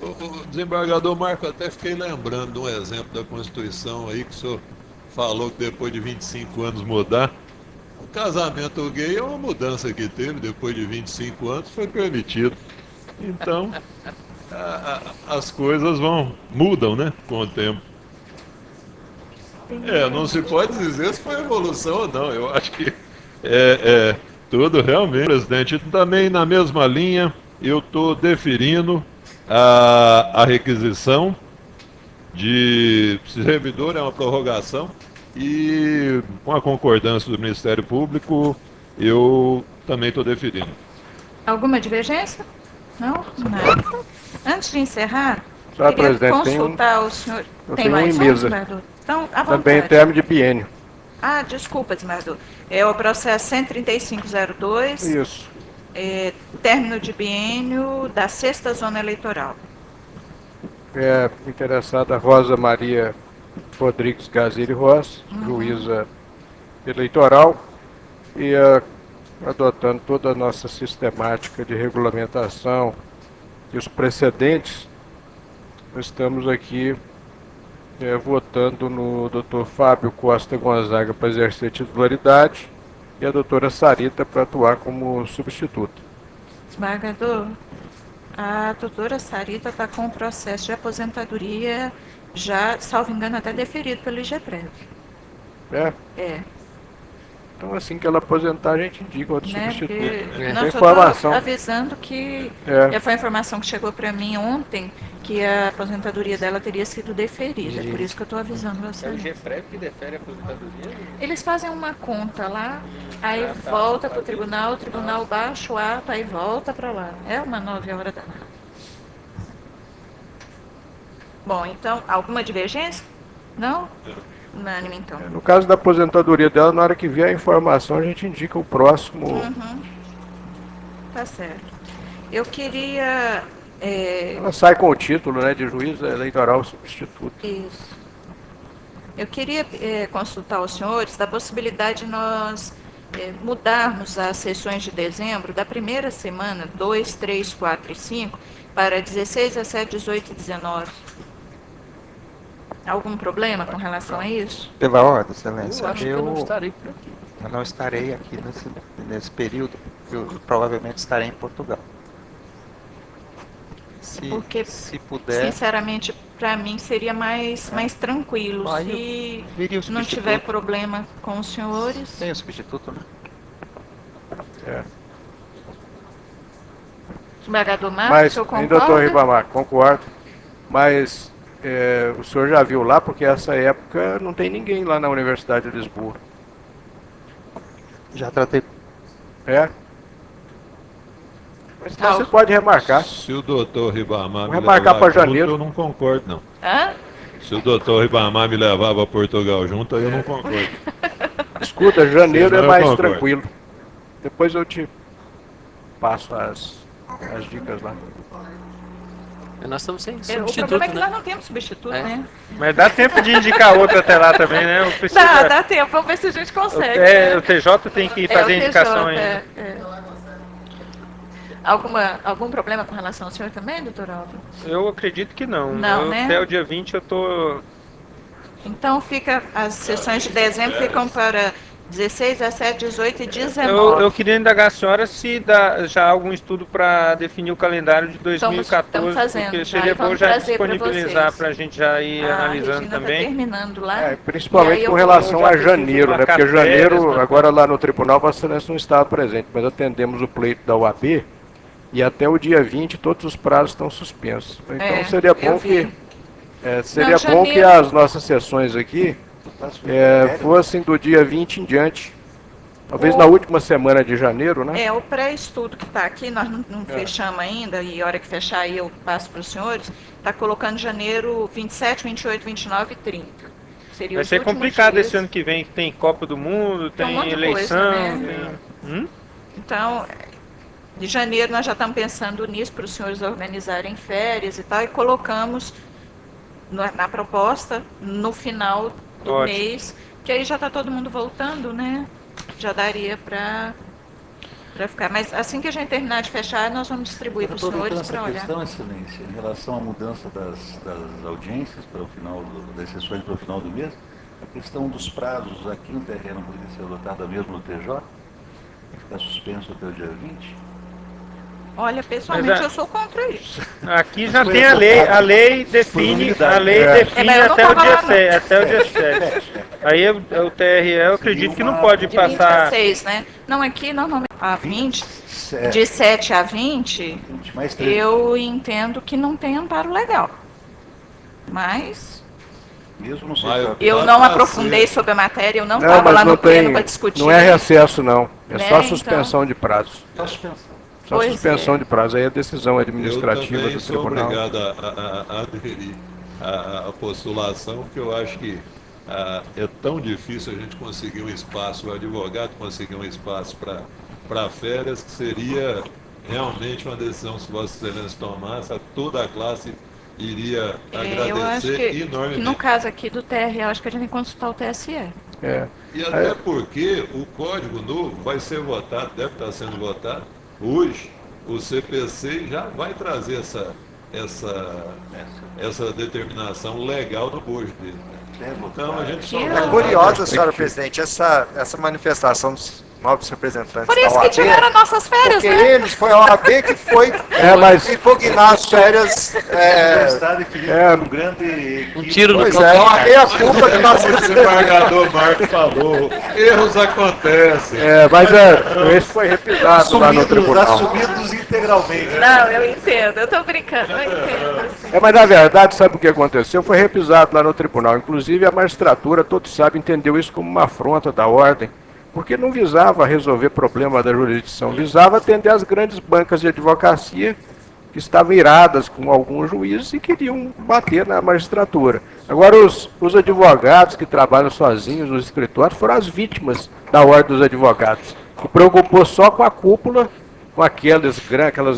[SPEAKER 4] o desembargador Marco, até fiquei lembrando de um exemplo da Constituição aí que o senhor falou que depois de 25 anos mudar. O casamento gay é uma mudança que teve, depois de 25 anos foi permitido. Então, as coisas mudam, né, com o tempo. Não se pode dizer se foi evolução ou não. Eu acho que tudo realmente, presidente. Também na mesma linha, eu estou deferindo a requisição de servidor, é uma prorrogação, e com a concordância do Ministério Público, eu também estou deferindo.
[SPEAKER 1] Alguma divergência? Não? Nada. Antes de encerrar,
[SPEAKER 6] Senhor
[SPEAKER 1] queria
[SPEAKER 6] presidente,
[SPEAKER 1] consultar o senhor.
[SPEAKER 6] eu
[SPEAKER 1] Tem
[SPEAKER 6] tenho
[SPEAKER 1] mais
[SPEAKER 6] em mesa.
[SPEAKER 1] Então, à vontade.
[SPEAKER 6] Também em termos de biênio.
[SPEAKER 1] Ah, desculpa, desembargador. É o processo 13502.
[SPEAKER 6] Isso.
[SPEAKER 1] Término de biênio da 6ª Zona Eleitoral.
[SPEAKER 6] É interessada Rosa Maria Rodrigues Gaziri Ross, juíza eleitoral, e adotando toda a nossa sistemática de regulamentação e os precedentes, nós estamos aqui votando no Dr. Fábio Costa Gonzaga para exercer titularidade e a doutora Sarita para atuar como substituta.
[SPEAKER 1] Desembargador, a doutora Sarita está com o processo de aposentadoria já, salvo engano, até deferido pelo IGPREV. É.
[SPEAKER 6] Então, assim que ela aposentar, a gente indica outro substituto.
[SPEAKER 1] Não,
[SPEAKER 6] informação.
[SPEAKER 1] estou avisando que foi a informação que chegou para mim ontem, que a aposentadoria dela teria sido deferida. Por isso que eu estou avisando você.
[SPEAKER 7] É o IGPREV que defere a aposentadoria?
[SPEAKER 1] Eles fazem uma conta lá, aí volta para o tribunal baixa o ato, aí volta para lá. É uma 9 horas da noite. Bom, então, alguma divergência? Não? Unânime, então.
[SPEAKER 6] No caso da aposentadoria dela, na hora que vier a informação, a gente indica o próximo.
[SPEAKER 1] Tá certo. Eu queria...
[SPEAKER 6] Ela sai com o título, né, de juiz eleitoral substituto.
[SPEAKER 1] Isso. Eu queria consultar os senhores da possibilidade de nós mudarmos as sessões de dezembro da primeira semana, 2, 3, 4 e 5, para 16, 17, 18 e 19. Algum problema com relação a isso?
[SPEAKER 9] Pela ordem, excelência.
[SPEAKER 8] Eu acho que eu não estarei por aqui.
[SPEAKER 9] Eu não estarei aqui nesse período. Eu provavelmente estarei em Portugal.
[SPEAKER 1] Porque,
[SPEAKER 9] se puder,
[SPEAKER 1] sinceramente, para mim seria mais tranquilo. Se não tiver problema com os senhores.
[SPEAKER 9] Tem o substituto, né?
[SPEAKER 1] Desembargador Marcos,
[SPEAKER 6] Mas,
[SPEAKER 1] o senhor concorda?
[SPEAKER 6] doutor Ribamar, concordo. Mas o senhor já viu lá, porque essa época não tem ninguém lá na Universidade de Lisboa.
[SPEAKER 9] Já tratei.
[SPEAKER 6] Mas então você pode remarcar.
[SPEAKER 4] Se o doutor Ribamar me
[SPEAKER 6] remarcar
[SPEAKER 4] levar
[SPEAKER 6] para
[SPEAKER 4] junto,
[SPEAKER 6] janeiro.
[SPEAKER 4] eu não concordo, não.
[SPEAKER 1] Hã?
[SPEAKER 4] Se o doutor Ribamar me levar para Portugal junto, aí eu não concordo.
[SPEAKER 6] Escuta, janeiro
[SPEAKER 4] Senão
[SPEAKER 6] é
[SPEAKER 4] eu
[SPEAKER 6] mais
[SPEAKER 4] concordo.
[SPEAKER 6] tranquilo. Depois eu te passo as dicas lá.
[SPEAKER 8] Nós estamos sem
[SPEAKER 1] O
[SPEAKER 8] substituto,
[SPEAKER 1] problema é que
[SPEAKER 8] né?
[SPEAKER 1] nós não temos substituto, né?
[SPEAKER 7] Mas dá tempo de indicar outro até lá também, né?
[SPEAKER 1] Dá tempo. Vamos ver se a gente consegue.
[SPEAKER 7] O TJ tem que fazer a indicação ainda.
[SPEAKER 1] Algum problema com relação ao senhor também, doutor Álvaro?
[SPEAKER 7] Eu acredito que não.
[SPEAKER 1] Não, né?
[SPEAKER 7] Até o dia 20 eu tô...
[SPEAKER 1] Então as sessões de dezembro ficam para 16, 17, 18 e 19.
[SPEAKER 7] Eu queria indagar a senhora se dá já algum estudo para definir o calendário de 2014,
[SPEAKER 1] estamos fazendo,
[SPEAKER 7] porque
[SPEAKER 1] já,
[SPEAKER 7] seria
[SPEAKER 1] e vamos
[SPEAKER 7] bom já
[SPEAKER 1] trazer pra
[SPEAKER 7] disponibilizar
[SPEAKER 1] vocês.
[SPEAKER 7] para a gente já ir analisando
[SPEAKER 1] Regina
[SPEAKER 7] também.
[SPEAKER 1] Tá terminando lá.
[SPEAKER 6] Principalmente
[SPEAKER 1] E aí
[SPEAKER 6] com
[SPEAKER 1] eu
[SPEAKER 6] relação
[SPEAKER 7] já
[SPEAKER 6] a
[SPEAKER 7] fiz
[SPEAKER 6] janeiro,
[SPEAKER 7] uma
[SPEAKER 6] né? Porque
[SPEAKER 7] café,
[SPEAKER 6] janeiro, agora lá no tribunal, Vossa Excelência não estava presente, mas atendemos o pleito da UAB e até o dia 20 todos os prazos estão suspensos. Então seria bom que as nossas sessões aqui fossem do dia 20 em diante. Talvez na última semana de janeiro, né?
[SPEAKER 1] O pré-estudo que está aqui, nós não fechamos ainda, e a hora que fechar aí eu passo para os senhores, está colocando janeiro 27, 28, 29 e 30. Seria
[SPEAKER 7] Vai
[SPEAKER 1] os
[SPEAKER 7] ser
[SPEAKER 1] últimos
[SPEAKER 7] complicado
[SPEAKER 1] dias.
[SPEAKER 7] esse ano que vem, que tem Copa do Mundo,
[SPEAKER 1] Tem um
[SPEAKER 7] tem
[SPEAKER 1] monte de
[SPEAKER 7] eleição.
[SPEAKER 1] coisa, né? Então, de janeiro nós já estamos pensando nisso para os senhores organizarem férias e tal, e colocamos na proposta no final do mês, que aí já está todo mundo voltando, né? Já daria para ficar. Mas assim que a gente terminar de fechar, nós vamos distribuir para os senhores para olhar.
[SPEAKER 3] Questão, Excelência, em relação à mudança das audiências para o final, das sessões para o final do mês, a questão dos prazos aqui no terreno poderia ser adotada mesmo no TJ? Ficar suspenso até o dia 20?
[SPEAKER 1] Olha, pessoalmente eu sou contra isso.
[SPEAKER 7] Aqui já tem a lei define até o dia 7. Aí o TRE eu acredito que não pode
[SPEAKER 1] De
[SPEAKER 7] passar...
[SPEAKER 1] 26, né? Não, aqui normalmente a 20, de 7 a 20, eu entendo que não tem amparo legal. Mas
[SPEAKER 3] Mesmo não sei
[SPEAKER 1] eu não aprofundei sobre a matéria, eu não estava lá no pleno para discutir.
[SPEAKER 6] Não é recesso, não. É
[SPEAKER 1] Né?
[SPEAKER 6] só suspensão de prazo.
[SPEAKER 3] Só suspensão.
[SPEAKER 6] Só suspensão de prazo. Aí é decisão administrativa
[SPEAKER 4] Eu
[SPEAKER 6] do
[SPEAKER 4] sou
[SPEAKER 6] tribunal.
[SPEAKER 4] obrigado a aderir à postulação, porque eu acho que é tão difícil a gente conseguir um espaço, o advogado conseguir um espaço para férias, que seria realmente uma decisão, se Vossa Excelência tomasse, a toda a classe iria
[SPEAKER 1] Eu acho
[SPEAKER 4] agradecer
[SPEAKER 1] que
[SPEAKER 4] enormemente.
[SPEAKER 1] no caso aqui do TRE, eu acho que a gente tem que consultar o TSE.
[SPEAKER 4] E até porque o código novo vai ser votado, deve estar sendo votado hoje, o CPC já vai trazer essa determinação legal do bojo dele. Então a gente só
[SPEAKER 2] É curiosa, senhora presidente, essa manifestação dos novos representantes
[SPEAKER 1] Por isso
[SPEAKER 2] da
[SPEAKER 1] que
[SPEAKER 2] OAB,
[SPEAKER 1] tiveram nossas férias,
[SPEAKER 2] porque
[SPEAKER 1] né?
[SPEAKER 2] eles, foi a OAB que foi
[SPEAKER 6] mas-
[SPEAKER 2] impugnar as férias.
[SPEAKER 3] Está definido um grande
[SPEAKER 8] Um tiro no
[SPEAKER 2] Pois é uma meia-culpa que nós
[SPEAKER 4] o desembargador Marco falou, erros acontecem.
[SPEAKER 6] Mas esse foi repisado lá no tribunal.
[SPEAKER 3] assumidos integralmente.
[SPEAKER 1] Não, eu entendo, eu tô brincando, eu entendo.
[SPEAKER 6] Mas na verdade, sabe o que aconteceu? Foi repisado lá no tribunal. Inclusive a magistratura, todos sabem, entendeu isso como uma afronta da ordem, porque não visava resolver problema da jurisdição, visava atender as grandes bancas de advocacia que estavam iradas com alguns juízes e queriam bater na magistratura. Agora, os advogados que trabalham sozinhos nos escritórios foram as vítimas da ordem dos advogados, que preocupou só com a cúpula, com aquelas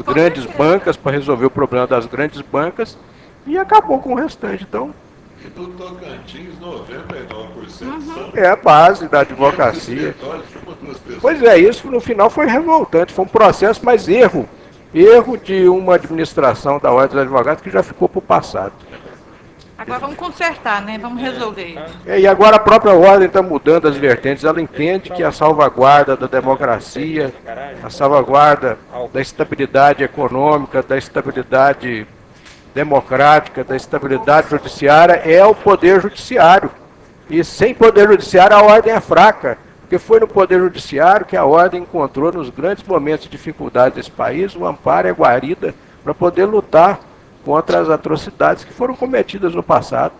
[SPEAKER 6] grandes bancas, para resolver o problema das grandes bancas, e acabou com o restante. Então,
[SPEAKER 4] E do Tocantins, 99% são
[SPEAKER 6] é a base da advocacia.
[SPEAKER 4] escritórios de uma ou duas pessoas.
[SPEAKER 6] Pois é, isso no final foi revoltante, foi um processo, mas erro de uma administração da Ordem dos Advogados que já ficou para o passado.
[SPEAKER 1] Agora vamos consertar, né? Vamos resolver.
[SPEAKER 6] E agora a própria Ordem está mudando as vertentes, ela entende que a salvaguarda da democracia, a salvaguarda da estabilidade econômica, da estabilidade democrática, da estabilidade judiciária é o poder judiciário. E sem poder judiciário a Ordem é fraca. Porque foi no Poder Judiciário que a Ordem encontrou, nos grandes momentos de dificuldade desse país, o amparo e a guarida para poder lutar contra as atrocidades que foram cometidas no passado.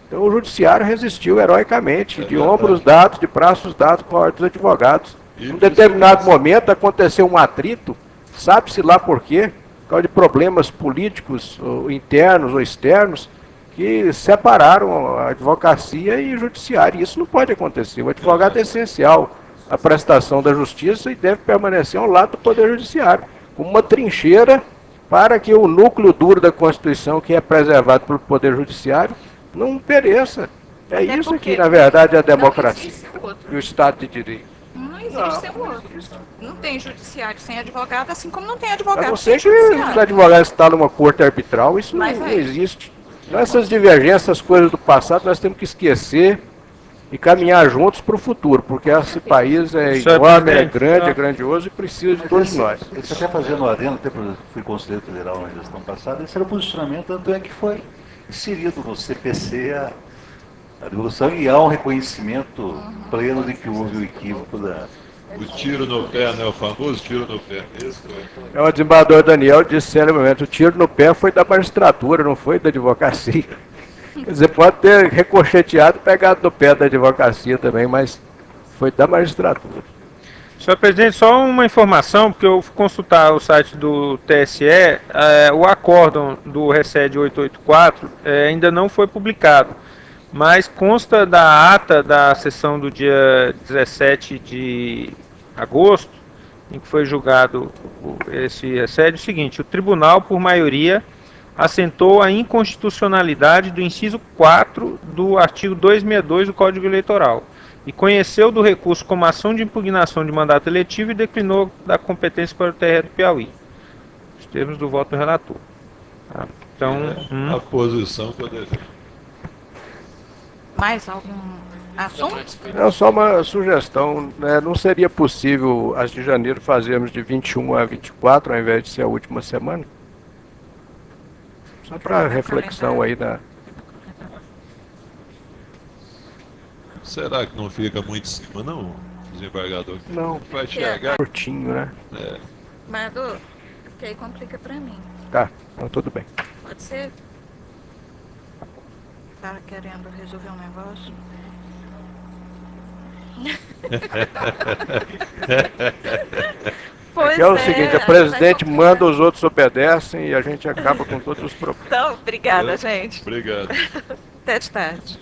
[SPEAKER 6] Então o Judiciário resistiu heroicamente, de ombros dados, de braços dados com a Ordem dos Advogados. Em um determinado momento aconteceu um atrito, sabe-se lá por quê, por causa de problemas políticos, ou internos ou externos, que separaram a advocacia e o judiciário. Isso não pode acontecer. O advogado é essencial à prestação da justiça e deve permanecer ao lado do Poder Judiciário, como uma trincheira para que o núcleo duro da Constituição, que é preservado pelo Poder Judiciário, não pereça. É
[SPEAKER 1] Até
[SPEAKER 6] isso
[SPEAKER 1] porque
[SPEAKER 6] que, na verdade, é a
[SPEAKER 1] não
[SPEAKER 6] democracia
[SPEAKER 1] existe o outro.
[SPEAKER 6] e o Estado de Direito.
[SPEAKER 1] Não existe sem o outro. Não tem judiciário sem advogado, assim como não tem
[SPEAKER 6] A
[SPEAKER 1] advogado
[SPEAKER 6] não
[SPEAKER 1] sem
[SPEAKER 6] ser que os
[SPEAKER 1] judiciário.
[SPEAKER 6] advogados estão numa corte arbitral, isso não,
[SPEAKER 1] Mas
[SPEAKER 6] não
[SPEAKER 1] é.
[SPEAKER 6] existe. Então, essas divergências, essas coisas do passado, nós temos que esquecer e caminhar juntos para o futuro, porque esse país é
[SPEAKER 7] Senhor
[SPEAKER 6] enorme, é
[SPEAKER 7] presidente,
[SPEAKER 6] grande, é grandioso e precisa de todos nós.
[SPEAKER 3] Esse até fazendo um adendo, até porque eu fui conselheiro federal na gestão passada, esse era o posicionamento, tanto é que foi inserido no CPC a devolução e há um reconhecimento pleno de que houve o equívoco da...
[SPEAKER 4] O tiro no pé, né? O famoso tiro no pé. Esse foi.
[SPEAKER 6] O desembargador Daniel disse no momento, o tiro no pé foi da magistratura, não foi da advocacia. Quer dizer, pode ter ricocheteado e pegado no pé da advocacia também, mas foi da magistratura.
[SPEAKER 7] Senhor presidente, só uma informação, porque eu fui consultar o site do TSE, o acórdão do RECED 884 ainda não foi publicado, mas consta da ata da sessão do dia 17 de agosto, em que foi julgado esse RECED, o seguinte: o tribunal, por maioria, assentou a inconstitucionalidade do inciso 4 do artigo 262 do Código Eleitoral e conheceu do recurso como ação de impugnação de mandato eletivo e declinou da competência para o TRE do Piauí. Os termos do voto do relator. Tá? Então,
[SPEAKER 4] A posição que eu defendo.
[SPEAKER 1] Mais algum assunto?
[SPEAKER 6] É só uma sugestão, né? Não seria possível as de janeiro fazermos de 21 a 24 ao invés de ser a última semana? Só para reflexão aí da...
[SPEAKER 4] Será que não fica muito em cima, não, desembargador?
[SPEAKER 6] Não.
[SPEAKER 4] Vai chegar.
[SPEAKER 6] curtinho, né?
[SPEAKER 1] Mas, porque aí complica pra mim.
[SPEAKER 6] Tá, então tudo bem.
[SPEAKER 1] Pode ser? Tá querendo resolver um negócio? Pois
[SPEAKER 6] Que é o seguinte, a presidente manda, os outros obedecem e a gente acaba com todos os problemas.
[SPEAKER 1] Então, obrigada, gente.
[SPEAKER 4] Obrigado.
[SPEAKER 1] Até de tarde.